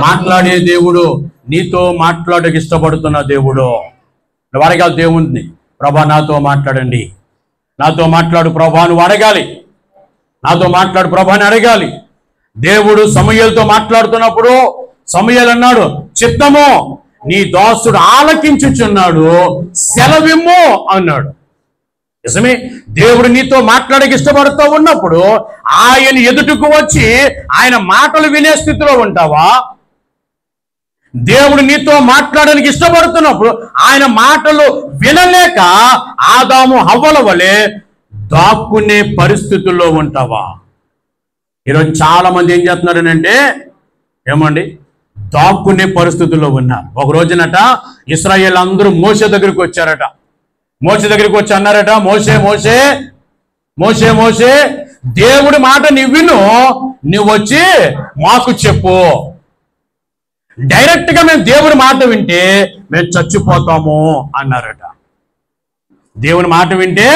మాట్లాడే దేవుడు, నీతో మాట్లాడక ఇష్టపడుతున్న దేవుడు. అడగాలి దేవుణ్ణి, ప్రభా నాతో మాట్లాడండి, నాతో మాట్లాడు ప్రభా నువ్వు అడగాలి, నాతో మాట్లాడు ప్రభా అని అడగాలి. దేవుడు సమూయేలుతో మాట్లాడుతున్నప్పుడు సమూయేలు అన్నాడు, చిత్తము నీ దాసుడు ఆలకించుచున్నాడు, సెలవిమ్ము అన్నాడు. నిజమే, దేవుడు నీతో మాట్లాడక ఇష్టపడుతూ ఉన్నప్పుడు ఆయన ఎదుటకు వచ్చి ఆయన మాటలు వినే స్థితిలో ఉంటావా? దేవుడు నీతో మాట్లాడడానికి ఇష్టపడుతున్నప్పుడు ఆయన మాటలు వినలేక ఆదాము హవ్వల వలె దాక్కునే పరిస్థితుల్లో ఉంటావా? ఈరోజు చాలా మంది ఏం చేస్తున్నారనంటే, ఏమండి, దాక్కునే పరిస్థితుల్లో ఉన్నారు. ఒక రోజునట ఇశ్రాయేలు అందరూ మోషే దగ్గరికి వచ్చారట. మోషే దగ్గరికి వచ్చి అన్నారట, మోషే మోషే మోషే మోషే దేవుడి మాట నువ్వు విను, నువ్వు వచ్చి మాకు చెప్పు. డైరెక్ట్ గా మేము దేవుని మాట వింటే మేము చచ్చిపోతాము అన్నారట. దేవుని మాట వింటే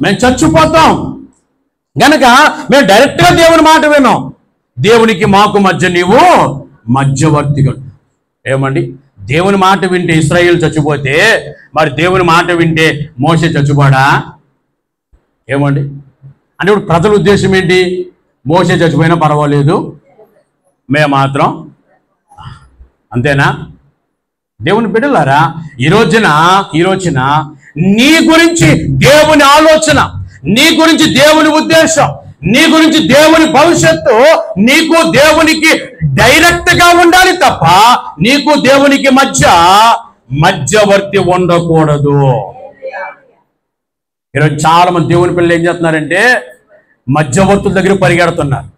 మేము చచ్చిపోతాం గనక మేము డైరెక్ట్ గా దేవుని మాట విన్నాం. దేవునికి మాకు మధ్య నీవు మధ్యవర్తిగా. ఏమండి, దేవుని మాట వింటే ఇశ్రాయేలు చచ్చిపోతే మరి దేవుని మాట వింటే మోషే చచ్చిపోడా? ఏమండి, అంటే ఇప్పుడు ప్రజల ఉద్దేశం ఏంటి? మోషే చచ్చిపోయినా పర్వాలేదు, మేము మాత్రం అంతేనా? దేవుని బిడ్డలారా, ఈ రోజున నీ గురించి దేవుని ఆలోచన, నీ గురించి దేవుని ఉద్దేశం, నీ గురించి దేవుని భవిష్యత్తు నీకు దేవునికి డైరెక్ట్ గా ఉండాలి తప్ప నీకు దేవునికి మధ్యవర్తి ఉండకూడదు. ఈరోజు చాలా మంది దేవుని పిల్లలు ఏం చేస్తున్నారంటే మధ్యవర్తుల దగ్గర పరిగెడుతున్నారు.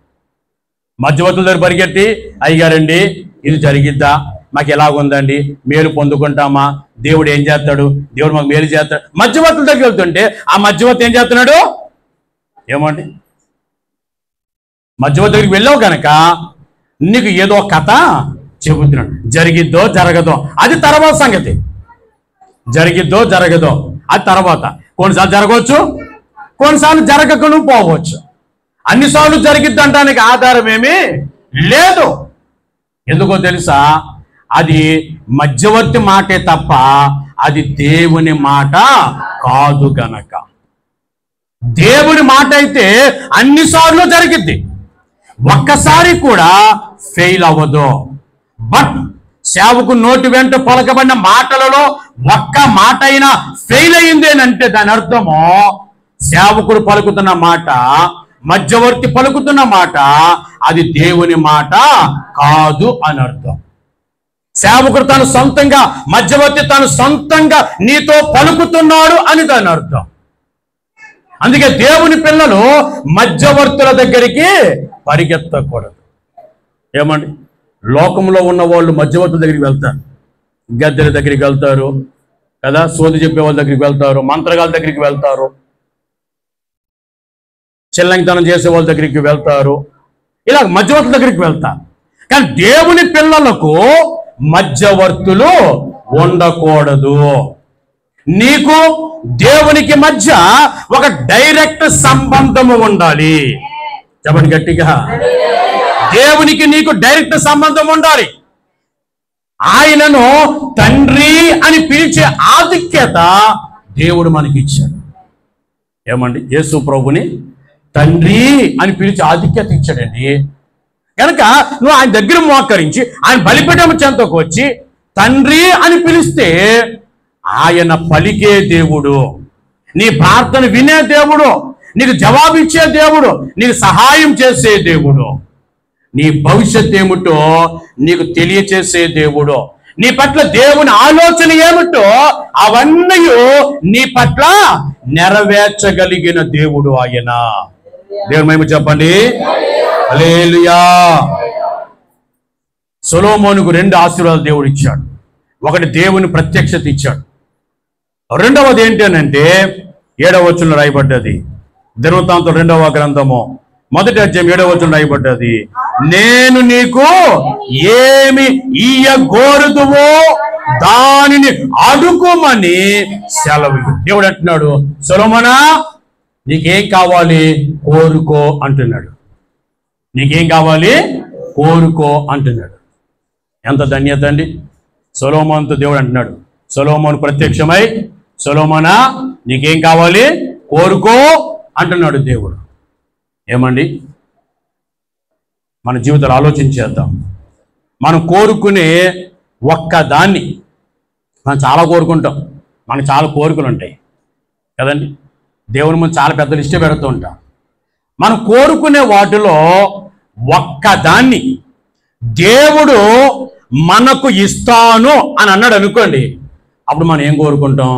మధ్యవర్తుల దగ్గర పరిగెత్తి, అయ్యారండి ఇది జరిగిద్దా, మాకు ఎలాగుందండి, మేలు పొందుకుంటామా, దేవుడు ఏం చేస్తాడు, దేవుడు మాకు మేలు చేస్తాడు. మధ్యవర్తుల దగ్గరికి వెళ్తుంటే ఆ మధ్యవర్తి ఏం చేస్తున్నాడు? ఏమండి, మధ్యవర్తి దగ్గరికి వెళ్ళావు కనుక నీకు ఏదో కథ చెబుతున్నాడు. జరిగిద్దో జరగదో అది తర్వాత సంగతి. జరిగిద్దో జరగదో అది తర్వాత. కొన్నిసార్లు జరగవచ్చు, కొన్నిసార్లు జరగకను పోవచ్చు. అన్నిసార్లు జరిగిద్ది అనడానికి ఆధారం ఏమీ లేదు. ఎందుకో తెలుసా? అది మధ్యవర్తి మాటే తప్ప అది దేవుని మాట కాదు గనక. దేవుని మాట అయితే అన్నిసార్లు జరిగిద్ది, ఒక్కసారి కూడా ఫెయిల్ అవ్వదు. బట్ సేవకు నోటి వెంట పలకబడిన మాటలలో ఒక్క మాట అయినా ఫెయిల్ అయింది అని అంటే దాని అర్థము సేవకుడు పలుకుతున్న మాట, మధ్యవర్తి పలుకుతున్న మాట అది దేవుని మాట కాదు అని అర్థం. సేవకుడు తను సొంతంగా, మధ్యవర్తి తను సొంతంగా నీతో పలుకుతున్నాడు అని దాని అర్థం. అందుకే దేవుని పిల్లలు మధ్యవర్తుల దగ్గరికి పరిగెత్తకూడదు. ఏమండి, లోకంలో ఉన్న వాళ్ళు మధ్యవర్తుల దగ్గరికి వెళ్తారు, గద్దెల దగ్గరికి వెళ్తారు కదా, సోది చెప్పే వాళ్ళ దగ్గరికి వెళ్తారు, మంత్రగాల దగ్గరికి వెళ్తారు, చెల్లంగితనం చేసే వాళ్ళ దగ్గరికి వెళ్తారు, ఇలా మధ్యవర్తుల దగ్గరికి వెళ్తారు. కానీ దేవుని పిల్లలకు మధ్యవర్తులు ఉండకూడదు. నీకు దేవునికి మధ్య ఒక డైరెక్ట్ సంబంధము ఉండాలి. చెప్పండి గట్టిగా, దేవునికి నీకు డైరెక్ట్ సంబంధం ఉండాలి. ఆయనను తండ్రి అని పిలిచే ఆధిక్యత దేవుడు మనకి ఇచ్చాడు. ఏమండి, యేసు ప్రభుని తండ్రి అని పిలిచే ఆధిక్యత ఇచ్చాడండి. కనుక నువ్వు ఆయన దగ్గర మోకరించి ఆయన బలిపీఠం చెంతకు వచ్చి తండ్రి అని పిలిస్తే ఆయన పలికే దేవుడు, నీ ప్రార్థన వినే దేవుడు, నీకు జవాబిచ్చే దేవుడు, నీకు సహాయం చేసే దేవుడు, నీ భవిష్యత్ ఏమిటో నీకు తెలియచేసే దేవుడు, నీ పట్ల దేవుని ఆలోచన ఏమిటో అవన్నీ నీ పట్ల నెరవేర్చగలిగిన దేవుడు ఆయన. దేవుని మహిమ చెప్పండి. హల్లెలూయా. సొలొమోనుకు 2 ఆశీర్వాదాలు దేవుడు ఇచ్చాడు. ఒకటి దేవుని ప్రత్యక్షత ఇచ్చాడు, రెండవది ఏంటి అంటే 7వ వచనంలో రాయబడ్డది, దినవృత్తాంతం 2వ గ్రంథము 1వ అధ్యాయం 7వ వచనంలో రాయబడ్డది, నేను నీకు ఏమి ఇయ్యగోరుదువో దానిని అడుగుమని సెలవు. దేవుడు అంటున్నాడు, సొలొమోనా నీకేం కావాలి కోరుకో అంటున్నాడు. నీకేం కావాలి కోరుకో అంటున్నాడు. ఎంత ధన్యత అండి. సొలొమోనుతో దేవుడు అంటున్నాడు, సొలొమోను ప్రత్యక్షమై, సొలొమోనా నీకేం కావాలి కోరుకో అంటున్నాడు దేవుడు. ఏమండి, మన జీవితాలు ఆలోచించేద్దాం. మనం కోరుకునే ఒక్కదాన్ని మనం చాలా కోరుకుంటాం, మనకు చాలా కోరికలు ఉంటాయి కదండి. దేవుని ముందు చాలా పెద్ద లిస్టే పెడుతూ ఉంటాం. మనం కోరుకునే వాటిలో ఒక్కదాన్ని దేవుడు మనకు ఇస్తాను అని అన్నాడు అనుకోండి, అప్పుడు మనం ఏం కోరుకుంటాం?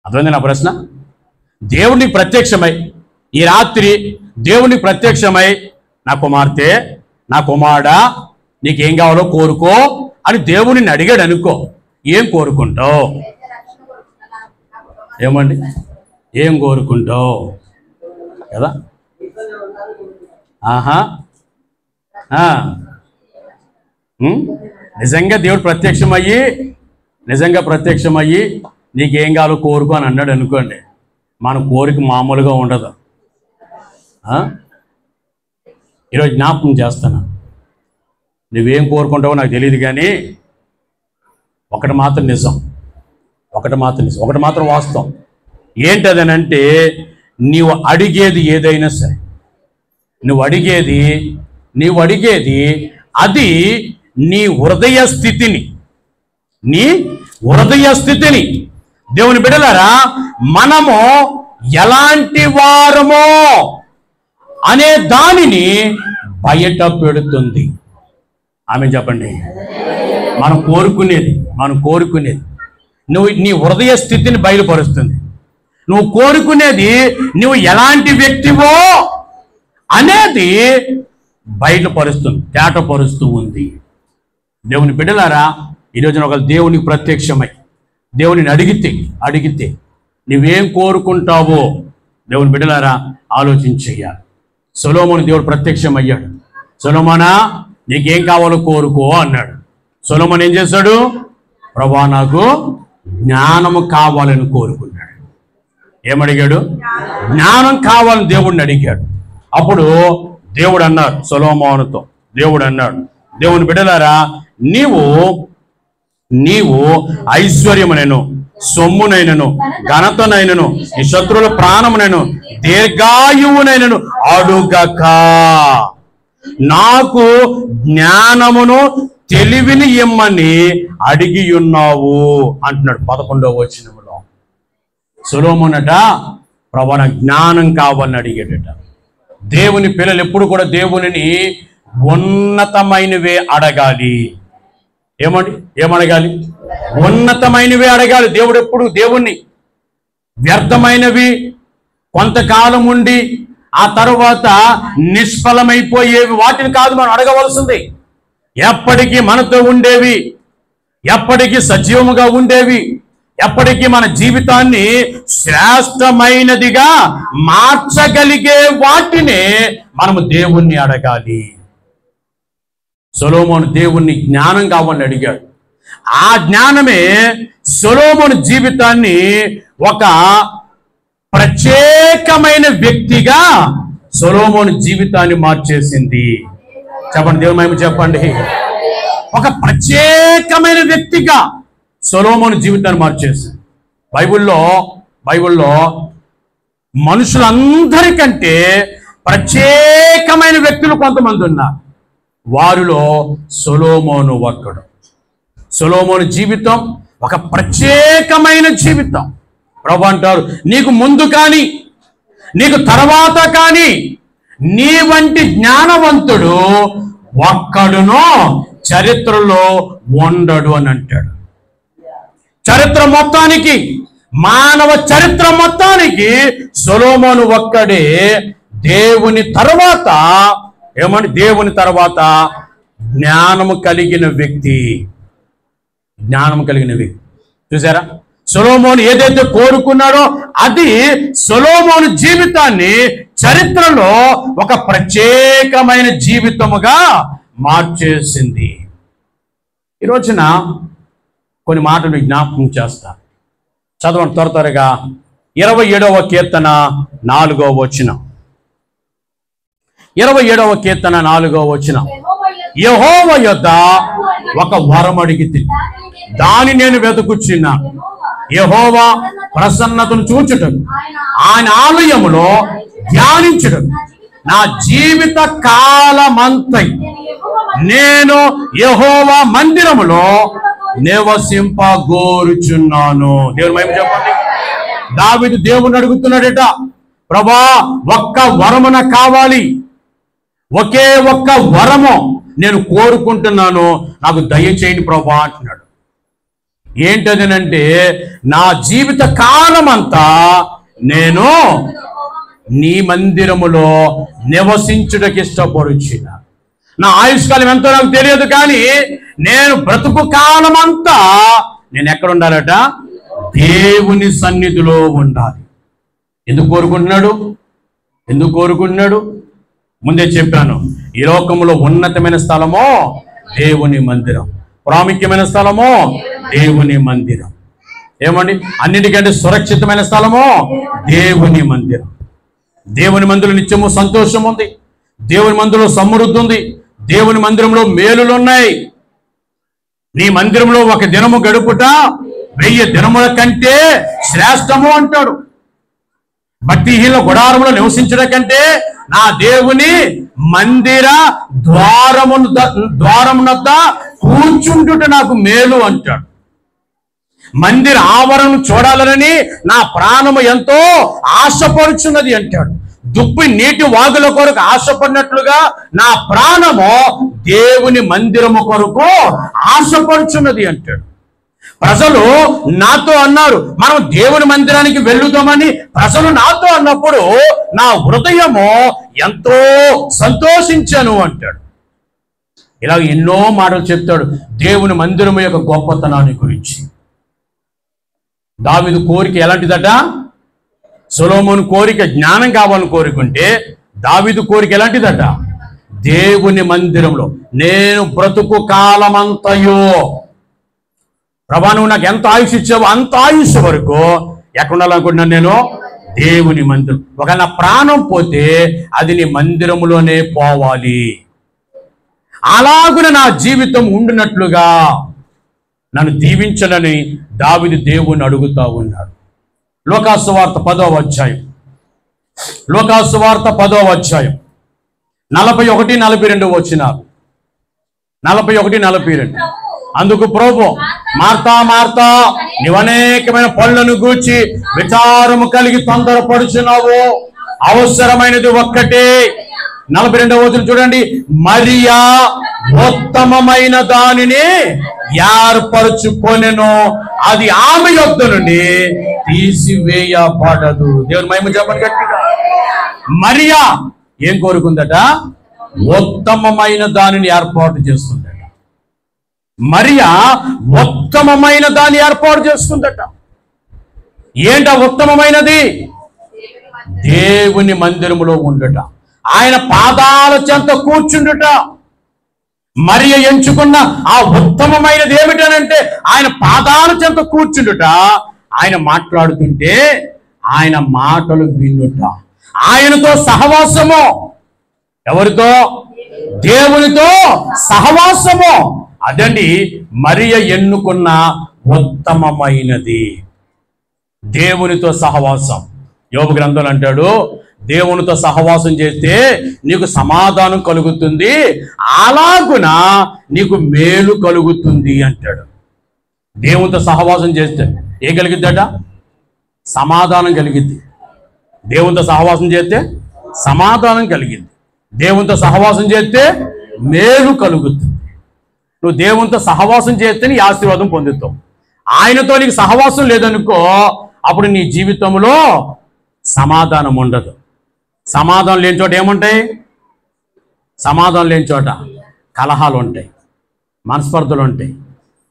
అర్థమైంది నా ప్రశ్న? దేవుడికి ప్రత్యక్షమై, ఈ రాత్రి దేవుడికి ప్రత్యక్షమై, నా కుమార్తె, నా కుమారుడా నీకేం కావాలో కోరుకో అని దేవుడిని అడిగాడు అనుకో, ఏం కోరుకుంటావు? ఏమండి, ఏం కోరుకుంటావు కదా? ఆహా, నిజంగా దేవుడు ప్రత్యక్షమయ్యి నీకేం కావాలో కోరుకో అని అన్నాడు అనుకోండి, మన కోరిక మామూలుగా ఉండదు. ఈరోజు జ్ఞాపకం చేస్తాను, నువ్వేం కోరుకుంటావో నాకు తెలియదు, కానీ ఒకటి మాత్రం నిజం, ఒకటి మాత్రం వాస్తవం. ఏంటదనంటే, నీవు అడిగేది ఏదైనా సరే, నువ్వు అడిగేది అది నీ హృదయ స్థితిని దేవుని బిడ్డలారా, మనము ఎలాంటి వారమో అనే దానిని బయట పెడుతుంది. ఆమె చెప్పండి. మనం కోరుకునేది నువ్వు నీ హృదయ స్థితిని బయలుపరుస్తుంది. నువ్వు కోరుకునేది నువ్వు ఎలాంటి వ్యక్తివో అనేది బయటపరుస్తుంది, తేటపరుస్తూ ఉంది. దేవుని బిడ్డలారా, ఈరోజున ఒక దేవునికి ప్రత్యక్షమై దేవునిని అడిగితే నువ్వేం కోరుకుంటావో దేవుని బిడ్డలారా ఆలోచించేయాలి. సొలొమోను దేవుడు ప్రత్యక్షమయ్యాడు. సొలొమోనా, నీకేం కావాలో కోరుకో అన్నాడు. సొలొమోను ఏం చేశాడు? ప్రభువా, నాకు జ్ఞానము కావాలని కోరుకున్నాడు. ఏమడిగాడు? జ్ఞానం కావాలని దేవుడిని అడిగాడు. అప్పుడు దేవుడు అన్నాడు సొలొమోనుతో, దేవుని బిడ్డలారా, నీవు ఐశ్వర్యమునైను, సొమ్మునైనను, ఘనతనైనను, ఈ శత్రువుల ప్రాణమునైను, దీర్ఘాయువునైనను అడుగక నాకు జ్ఞానమును తెలివిని ఇమ్మని అడిగి ఉన్నావు అంటున్నాడు 11వ వచనంలో. సొలొమోనట ప్రభువా, నాకు జ్ఞానం కావాలని అడిగాడట. దేవుని పిల్లలు ఎప్పుడు కూడా దేవునిని ఉన్నతమైనవే అడగాలి. ఏమడగాలి? ఉన్నతమైనవే అడగాలి. దేవుడు ఎప్పుడు దేవుణ్ణి వ్యర్థమైనవి కొంతకాలం ఉండి ఆ తర్వాత నిష్ఫలమైపోయేవి వాటిని కాదు మనం అడగవలసింది. ఎప్పటికీ మనతో ఉండేవి, ఎప్పటికీ సజీవముగా ఉండేవి, ఎప్పటికీ మన జీవితాన్ని శ్రేష్టమైనదిగా మార్చగలిగే వాటినే మనము దేవుణ్ణి అడగాలి. సొలొమోను దేవుణ్ణి జ్ఞానం కావాలని అడిగాడు. ఆ జ్ఞానమే సొలొమోను జీవితాన్ని ఒక ప్రత్యేకమైన వ్యక్తిగా సొలొమోను జీవితాన్ని మార్చేసింది. చెప్పండి, దేవుని మహిమ చెప్పండి. ఒక ప్రత్యేకమైన వ్యక్తిగా సొలొమోను జీవితాన్ని మార్చేసింది. బైబిల్లో మనుషులందరికంటే ప్రత్యేకమైన వ్యక్తులు కొంతమంది ఉన్నారు. వారిలో సొలొమోను ఒక్కడు. సొలొమోను జీవితం ఒక ప్రత్యేకమైన జీవితం. ప్రభువు అంటారు, నీకు ముందు కానీ నీకు తర్వాత కానీ నీ వంటి జ్ఞానవంతుడు ఒక్కడునో చరిత్రలో ఉండడు అని అంటాడు. చరిత్ర మొత్తానికి, మానవ చరిత్ర మొత్తానికి సొలొమోను ఒక్కడే దేవుని తర్వాత జ్ఞానము కలిగిన వ్యక్తి. చూసారా? సొలొమోను ఏదైతే కోరుకున్నాడో అది సొలొమోను జీవితాన్ని చరిత్రలో ఒక ప్రత్యేకమైన జీవితముగా మార్చేసింది. ఈ రోజున కొన్ని మాటలు జ్ఞాపకం చేస్తాను. చదవండి త్వరగా. 27వ కీర్తన 4వ వచనం. 27వ కీర్తన 4వ వచనం. యెహోవా యొద్ద ఒక వరం అడిగితి, దాని నేను వెతుకుచున్నాను. యెహోవా ప్రసన్నతను చూచుటకు, ఆయన ఆలయములో ధ్యానించుటకు నా జీవిత కాలమంతై నేను యెహోవా మందిరములో నివసింపగోరుచున్నాను. దేవుని మహిమ చెప్పండి. దావీదు దేవుని అడుగుతున్నాడట, ప్రభువా, ఒక్క వరమున కావాలి, ఒకే ఒక్క వరము నేను కోరుకుంటున్నాను, నాకు దయచేయండి ప్రభువా అంటున్నాడు. ఏంటదనంటే, నా జీవిత కాలమంతా నేను నీ మందిరములో నివసించుటకు ఇష్టపడుచున్న. నా ఆయుష్కాలం ఎంతో నాకు తెలియదు, కానీ నేను బ్రతుకు కాలమంతా నేను ఎక్కడ ఉండాలట? దేవుని సన్నిధిలో ఉండాలి. ఎందుకు కోరుకుంటున్నాడు? ముందే చెప్పాను, ఈ లోకంలో ఉన్నతమైన స్థలమో దేవుని మందిరం, ప్రాముఖ్యమైన స్థలమో దేవుని మందిరం. ఏమండి? అన్నిటికంటే సురక్షితమైన స్థలమో దేవుని మందిరం. దేవుని మందిరంలో నిత్యము సంతోషం ఉంది, దేవుని మందిరంలో సమృద్ధి ఉంది, దేవుని మందిరంలో మేలులు ఉన్నాయి. నీ మందిరంలో ఒక దినము గడుపుట 1000 దినముల కంటే శ్రేష్టము అంటాడు. భక్తిహీన గుడారములో నివసించడం కంటే నా దేవుని మందిర ద్వారమునొద్ద కూర్చుంటుట నాకు మేలు అంటాడు. మందిర ఆవరణ చూడాలని నా ప్రాణము ఎంతో ఆశపడుచున్నది అంటాడు. దుప్పి నీటి వాగుల కొరకు ఆశపడినట్లుగా నా ప్రాణము దేవుని మందిరము కొరకు ఆశపడుచున్నది అంటాడు. ప్రజలు నాతో అన్నారు, మనం దేవుని మందిరానికి వెళ్ళుదామని ప్రజలు నాతో అన్నప్పుడు నా హృదయము ఎంతో సంతోషించాను అంటాడు. ఇలా ఎన్నో మాటలు చెప్తాడు దేవుని మందిరము యొక్క గొప్పతనాన్ని గురించి. దావీదు కోరిక ఎలాంటిదట? సొలొమోను కోరిక జ్ఞానం కావాలని కోరుకుంటే, దావీదు కోరిక ఎలాంటిదట? దేవుని మందిరంలో నేను బ్రతుకు కాలమంతయో, ప్రభా నువ్వు నాకు ఎంత ఆయుష్ ఇచ్చావో అంత ఆయుష్ వరకు ఎక్కడ ఉండాలనుకుంటున్నాను నేను? దేవుని మందిరం. ఒకవేళ నా ప్రాణం పోతే అది నీ మందిరంలోనే పోవాలి. అలాగున నా జీవితం ఉండినట్లుగా నన్ను దీవించనని దావీదు దేవుని అడుగుతా ఉన్నాడు. లూకాసు వార్త 10వ అధ్యాయం, లూకాసు వార్త 10వ అధ్యాయం 41, 42 వచనాలు. 41, 42. అందుకు ప్రభు, మార్తా మార్తా, నీవు అనేకమైన పనులను గూర్చి విచారము కలిగి తొందరపడుచున్నావు, అవసరమైనది ఒక్కటే. 42వ వచనం చూడండి, మరియా ఉత్తమమైన దానిని ఏర్పరచుకొనెను, అది ఆమె యొద్ద నుండి తీసివేయబడదు. దేవుని మహిమ చెప్పండి గట్టిగా. మరియా ఏం కోరుకుందట? ఉత్తమమైన దానిని ఏర్పాటు చేసుకుందట. మరియా ఉత్తమమైన దాన్ని ఏర్పాటు చేసుకుందట. ఏంట ఉత్తమమైనది? దేవుని మందిరములో ఉండుట, ఆయన పాదాల చెంత కూర్చుండుట. మరియ ఎంచుకున్న ఆ ఉత్తమమైనది ఏమిటనంటే ఆయన పాదాల చెంత కూర్చుండుట, ఆయన మాట్లాడుతుంటే ఆయన మాటలు వినుట, ఆయనతో సహవాసము. ఎవరితో? దేవునితో సహవాసము. అదండి మరియ ఎన్నుకున్న ఉత్తమమైనది, దేవునితో సహవాసం. యోబు గ్రంథంలో అంటాడు, దేవునితో సహవాసం చేస్తే నీకు సమాధానం కలుగుతుంది, అలాగున నీకు మేలు కలుగుతుంది అంటాడు. దేవునితో సహవాసం చేస్తే ఏం కలిగిద్దట? సమాధానం కలిగిద్ది. దేవునితో సహవాసం చేస్తే సమాధానం కలిగింది, దేవునితో సహవాసం చేస్తే మేలు కలుగుతుంది. నువ్వు దేవునితో సహవాసం చేస్తే నీ ఆశీర్వాదం పొందుతావు. ఆయనతో నీకు సహవాసం లేదనుకో, అప్పుడు నీ జీవితంలో సమాధానం ఉండదు. సమాధానం లేని చోట ఏముంటాయి? సమాధానం లేని చోట కలహాలు ఉంటాయి, మనస్పర్ధలు ఉంటాయి,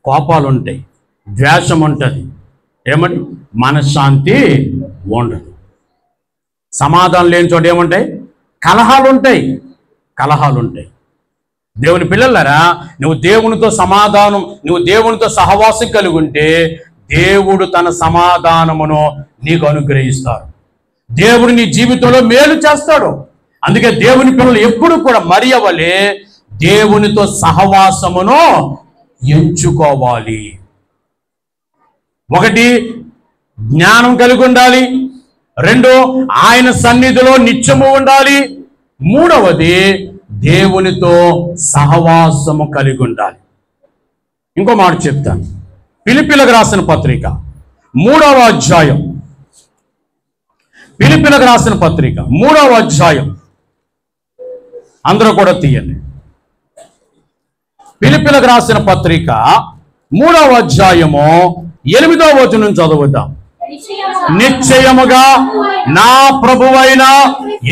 కోపాలు ఉంటాయి, ద్వేషం ఉంటుంది. ఏమంటే మనశ్శాంతి ఉండదు. సమాధానం లేని చోట ఏముంటాయి? కలహాలు ఉంటాయి, కలహాలు ఉంటాయి. దేవుని పిల్లలారా, నువ్వు దేవునితో సమాధానం, నువ్వు దేవునితో సహవాసం కలిగి ఉంటే దేవుడు తన సమాధానమును నీకు అనుగ్రహిస్తాడు. దేవుడు నీ జీవితంలో మేలు చేస్తాడు. అందుకే దేవుని పిల్లలు ఎప్పుడు కూడా మరియ వలె దేవునితో సహవాసమును ఎంచుకోవాలి. ఒకటి, జ్ఞానం కలిగి ఉండాలి. రెండు, ఆయన సన్నిధిలో నిత్యము ఉండాలి. మూడవది, దేవునితో సహవాసము కలిగి ఉండాలి. ఇంకో మాట చెప్తాను. ఫిలిప్పీలకు రాసిన పత్రిక 3వ అధ్యాయం, ఫిలిప్పీలకు రాసిన పత్రిక 3వ అధ్యాయం, అందరూ కూడా తీయండి. ఫిలిప్పీలకు రాసిన పత్రిక 3వ అధ్యాయము 8వ వచనం చదువుదాం. నిశ్చయముగా నా ప్రభువైన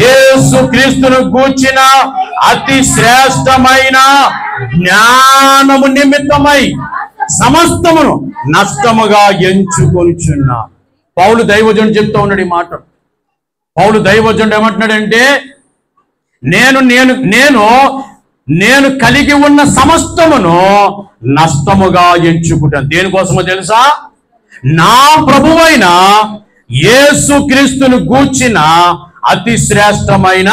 యేసు క్రీస్తును గూర్చిన అతి శ్రేష్టమైన జ్ఞానము నిమిత్తమై సమస్తమును నష్టముగా ఎంచుకొనిచున్నా. పౌలు దైవజనుడు చెప్తూ ఉన్నాడు ఈ మాట. పౌలు దైవజనుడు ఏమంటున్నాడంటే, నేను నేను నేను నేను కలిగి ఉన్న సమస్తమును నష్టముగా ఎంచుకుంటాను. దేనికోసమో తెలుసా? నా ప్రభువైన యేసు క్రీస్తును గూర్చిన అతి శ్రేష్టమైన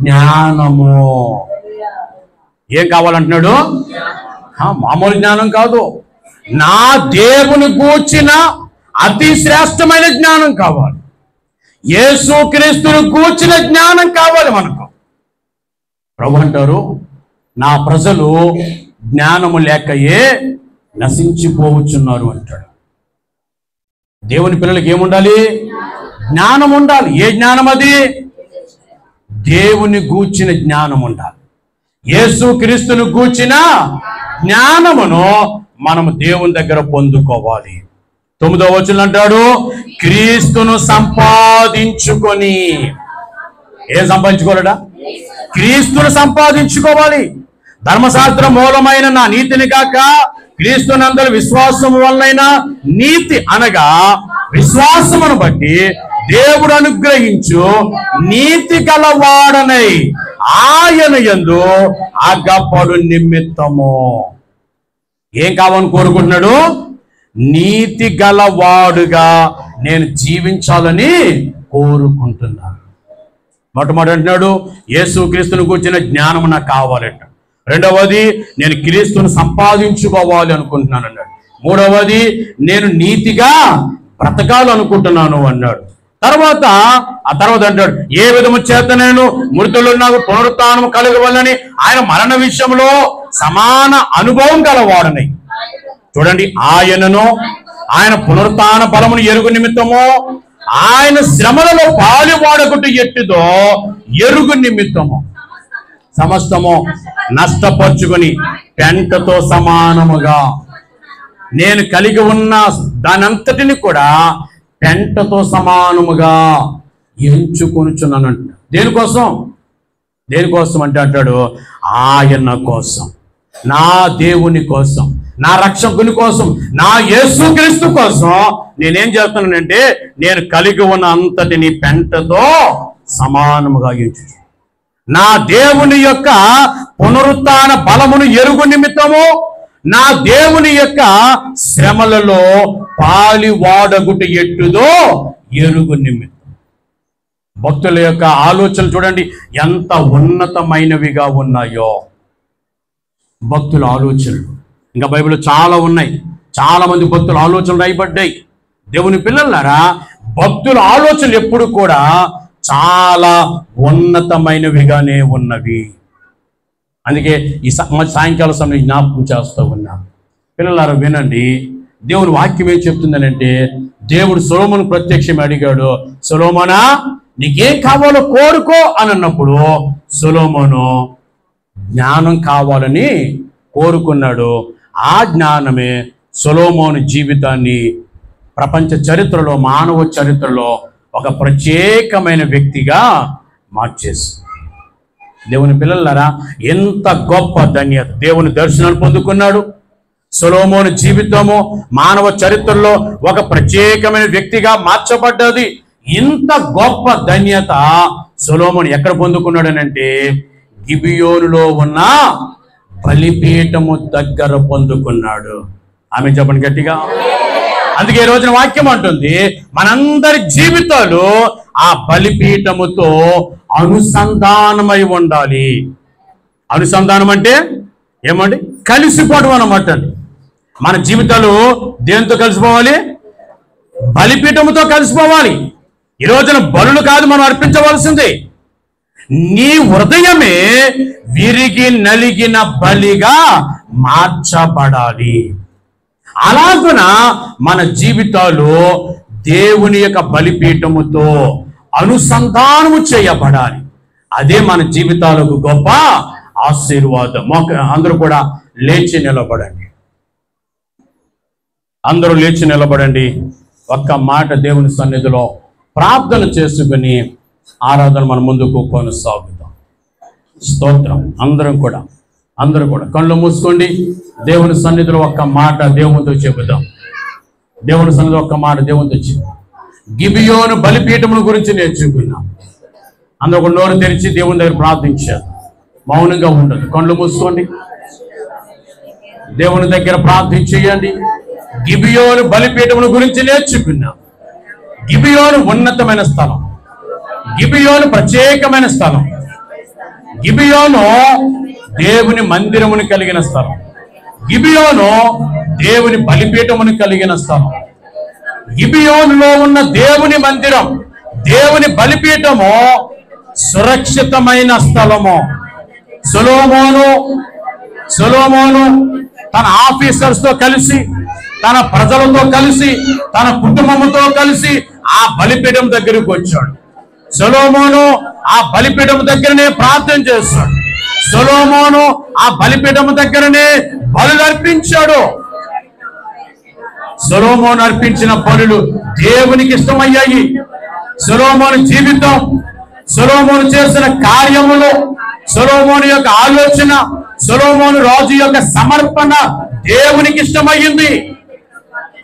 జ్ఞానము. ఏం కావాలంటున్నాడు? మామూలు జ్ఞానం కాదు, నా దేవుని గూర్చిన అతి శ్రేష్టమైన జ్ఞానం కావాలి. యేసు క్రీస్తును గూర్చిన జ్ఞానం కావాలి మనకు. ప్రభు అంటారు, నా ప్రజలు జ్ఞానము లేకయే నశించిపోవచ్చున్నారు అంటాడు. దేవుని పిల్లలకి ఏముండాలి? జ్ఞానం ఉండాలి. ఏ జ్ఞానం అది? దేవుని గూర్చిన జ్ఞానం ఉండాలి. యేసు క్రీస్తును గూర్చిన జ్ఞానమును మనం దేవుని దగ్గర పొందుకోవాలి. 9వ వచనం అంటాడు, క్రీస్తును సంపాదించుకొని. ఏం సంపాదించుకోవాలట? క్రీస్తును సంపాదించుకోవాలి. ధర్మశాస్త్ర మూలమైన నా నీతిని కాక క్రీస్తునందరి విశ్వాసము వలన నీతి అనగా విశ్వాసమును బట్టి దేవుడు అనుగ్రహించు నీతి గలవాడనై ఆయన యందు అగపడు నిమిత్తము. ఏం కావాలని కోరుకుంటున్నాడు? నీతి గలవాడుగా నేను జీవించాలని కోరుకుంటున్నాను. మొట్టమొదటి అంటున్నాడు, యేసుక్రీస్తును కూర్చున్న జ్ఞానం నాకు కావాలంట. రెండవది, నేను క్రీస్తును సంపాదించుకోవాలి అనుకుంటున్నాను అన్నాడు. మూడవది, నేను నీతిగా బ్రతకాలి అనుకుంటున్నాను అన్నాడు. తర్వాత అంటాడు, ఏ విధము చేత నేను మృతులు నాకు పునరుత్థానం కలగవలని ఆయన మరణ విషయంలో సమాన అనుభవం గలవాడని. చూడండి, ఆయనను ఆయన పునరుత్థాన బలమును ఎరుగు నిమిత్తము ఆయన శ్రమలలో పాలువాడకుట ఎట్టిదో ఎరుగు నిమిత్తము సమస్తము నష్టపరుచుకొని పెంటతో సమానముగా నేను కలిగి ఉన్న దానంతటిని కూడా పెంటతో సమానముగా ఎంచుకొనుచున్నానంట. దేనికోసం అంటే అంటాడు, ఆయన కోసం, నా దేవుని కోసం, నా రక్షకుని కోసం, నా యేసుక్రీస్తు కోసం నేనేం చేస్తున్నానంటే నేను కలిగి ఉన్న అంతటిని పెంటతో సమానముగా ఎంచు. నా దేవుని యొక్క పునరుత్థాన బలమును ఎరుగు నిమిత్తము నా దేవుని యొక్క శ్రమలలో పాలివాడగుట ఎట్టుదో ఎరుగు నిమిత్తం. భక్తుల యొక్క ఆలోచనలు చూడండి ఎంత ఉన్నతమైనవిగా ఉన్నాయో. భక్తుల ఆలోచనలు ఇంకా బైబిల్లో చాలా ఉన్నాయి. చాలా మంది భక్తుల ఆలోచనలు రాయబడ్డాయి. దేవుని పిల్లలారా, భక్తుల ఆలోచనలు ఎప్పుడు కూడా చాలా ఉన్నతమైనవిగానే ఉన్నవి. అందుకే ఈ సాయంకాల సమయం జ్ఞాపకం చేస్తూ ఉన్నా. పిల్లలారా వినండి, దేవుని వాక్యం ఏం చెప్తుందనంటే, దేవుడు సొలొమోను ప్రత్యక్షం అడిగాడు, సొలొమోనా నీకేం కావాలో కోరుకో అని అన్నప్పుడు సొలొమోను జ్ఞానం కావాలని కోరుకున్నాడు. ఆ జ్ఞానమే సొలొమోను జీవితాన్ని ప్రపంచ చరిత్రలో, మానవ చరిత్రలో ఒక ప్రత్యేకమైన వ్యక్తిగా మార్చేసింది. దేవుని పిల్లలారా, ఎంత గొప్ప ధన్యత! దేవుని దర్శనాన్ని పొందుకున్నాడు. సొలొమోను జీవితము మానవ చరిత్రలో ఒక ప్రత్యేకమైన వ్యక్తిగా మార్చబడ్డది. ఇంత గొప్ప ధన్యత సొలొమోను ఎక్కడ పొందుకున్నాడనంటే గిబియోనులో ఉన్న బలిపీఠము దగ్గర పొందుకున్నాడు. ఆమె చెప్పండి గట్టిగా. అందుకే ఈ రోజున వాక్యం అంటుంది, మనందరి జీవితాలు ఆ బలిపీఠముతో అనుసంధానమై ఉండాలి. అనుసంధానం అంటే ఏమండి? కలిసిపోవడం అన్నమాట. మన జీవితాలు దేంతో కలిసిపోవాలి? బలిపీఠముతో కలిసిపోవాలి. ఈ రోజున బలులు కాదు మనం అర్పించవలసింది, నీ హృదయమే విరిగి నలిగిన బలిగా మార్చబడాలి. అలాగున మన జీవితాలు దేవుని యొక్క బలిపీఠముతో అనుసంధానము చేయబడాలి. అదే మన జీవితాలకు గొప్ప ఆశీర్వాదం. అందరూ కూడా లేచి నిలబడండి. అందరూ లేచి నిలబడండి. ఒక్క మాట దేవుని సన్నిధిలో ప్రార్థన చేసుకుని ఆరాధన మన ముందుకు కొనసాగుతాం. స్తోత్రం. అందరూ కూడా కళ్ళు మూసుకోండి. దేవుని సన్నిధిలో ఒక్క మాట దేవునితో చెబుదాం. దేవుని సన్నిధిలో ఒక్క మాట దేవునితో చెబుదాం. గిబియోను బలిపీఠముల గురించి నేర్చుకున్నాం. అందరూ ఒక నోరు తెరిచి దేవుని దగ్గర ప్రార్థించారు. మౌనంగా ఉండదు. కళ్ళు మూసుకోండి. దేవుని దగ్గర ప్రార్థన చేయండి. గిబియోను బలిపీఠముల గురించి నేర్చుకున్నాం. గిబియోను ఉన్నతమైన స్థలం, గిబియోను ప్రత్యేకమైన స్థలం, గిబియోను దేవుని మందిరమును కలిగిన స్థలం, గిబియోను దేవుని బలిపీఠమును కలిగిన స్థలం. గిబియోనులో ఉన్న దేవుని మందిరం, దేవుని బలిపీఠము సురక్షితమైన స్థలము. సొలొమోను తన ఆఫీసర్స్ తో కలిసి, తన ప్రజలతో కలిసి, తన కుటుంబంతో కలిసి ఆ బలిపీఠం దగ్గరికి వచ్చాడు. సొలొమోను ఆ బలిపీఠం దగ్గరనే ప్రార్థన చేస్తాడు. సొలొమోను ఆ బలిపీఠం దగ్గరనే బలులు అర్పించాడు. సొలొమోను అర్పించిన బలులు దేవునికి ఇష్టమయ్యాయి. సొలొమోను జీవితం, సొలొమోను చేసిన కార్యములు, సొలొమోను యొక్క ఆలోచన, సొలొమోను రాజు యొక్క సమర్పణ దేవునికి ఇష్టమయ్యింది.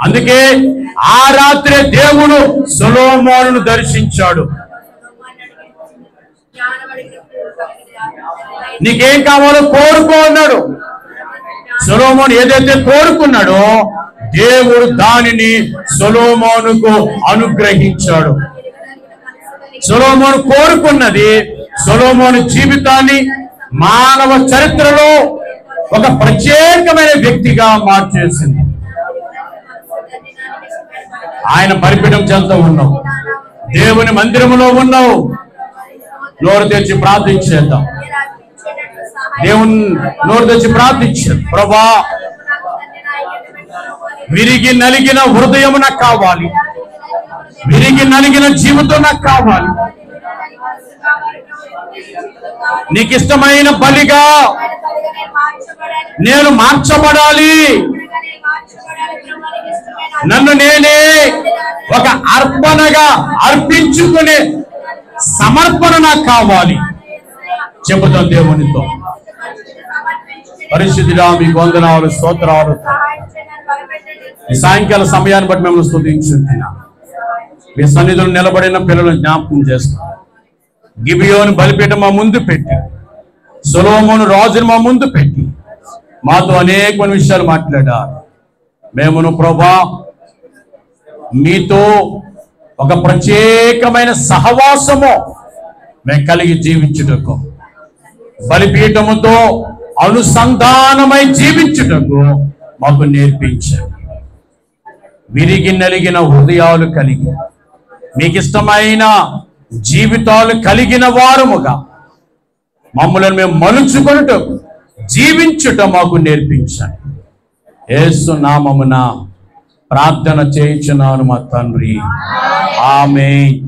అందుకే ఆ రాత్రే దేవుడు సొలొమోనును దర్శించాడు. నీకేం కావాలో కోరుకో అన్నాడు. సొలొమోను ఏదైతే కోరుకున్నాడో దేవుడు దానిని సొలొమోనుకు అనుగ్రహించాడు. సొలొమోను కోరుకున్నది సొలొమోను జీవితాన్ని మానవ చరిత్రలో ఒక ప్రత్యేకమైన వ్యక్తిగా మార్చేసింది. ఆయన పరిపీఠం చెందుతూ ఉన్నావు, దేవుని మందిరంలో ఉన్నావు, నోరు తెచ్చి ప్రార్థించేద్దాం. దేవుని నోరు తెచ్చి ప్రార్థించాడు. ప్రభా, విరిగి నలిగిన హృదయం నాకు కావాలి, విరిగి నలిగిన జీవితం నాకు కావాలి. నీకు ఇష్టమైన బలిగా నేను మార్చబడాలి. నన్ను నేనే ఒక అర్పణగా అర్పించుకునే సమర్పణ నాకు కావాలి. చెబుతాం దేవునితో. పరిశుద్ధుడా, మీకు వందనాలు, స్తోత్రాలు. ఈ సాయంకాల సమయాన్ని బట్టి మేము స్తుతించుంటున్నా. మీ సన్నిధిలో నిలబడిన పిల్లలను జ్ఞాపకం చేస్తాం. గిబియోను బలిపీఠం మా ముందు పెట్టి, సొలొమోను రాజును మా ముందు పెట్టి మాతో అనేకమైన విషయాలు మాట్లాడారు. మేమును ప్రభా మీతో ఒక ప్రత్యేకమైన సహవాసము మేము కలిగి జీవించుటకు, బలిపీఠముతో అనుసంధానమై జీవించుటకు మాకు నేర్పించారు. విరిగి నలిగిన హృదయాలు కలిగి మీకు ఇష్టమైన జీవితాలు కలిగిన వారముగా మమ్మల్ని మేము మలుచుకొనుట, జీవించుట మాకు నేర్పించండి. యేసు నామమున ప్రార్థన చేయుచున్నాను మా తండ్రి. ఆమేన్.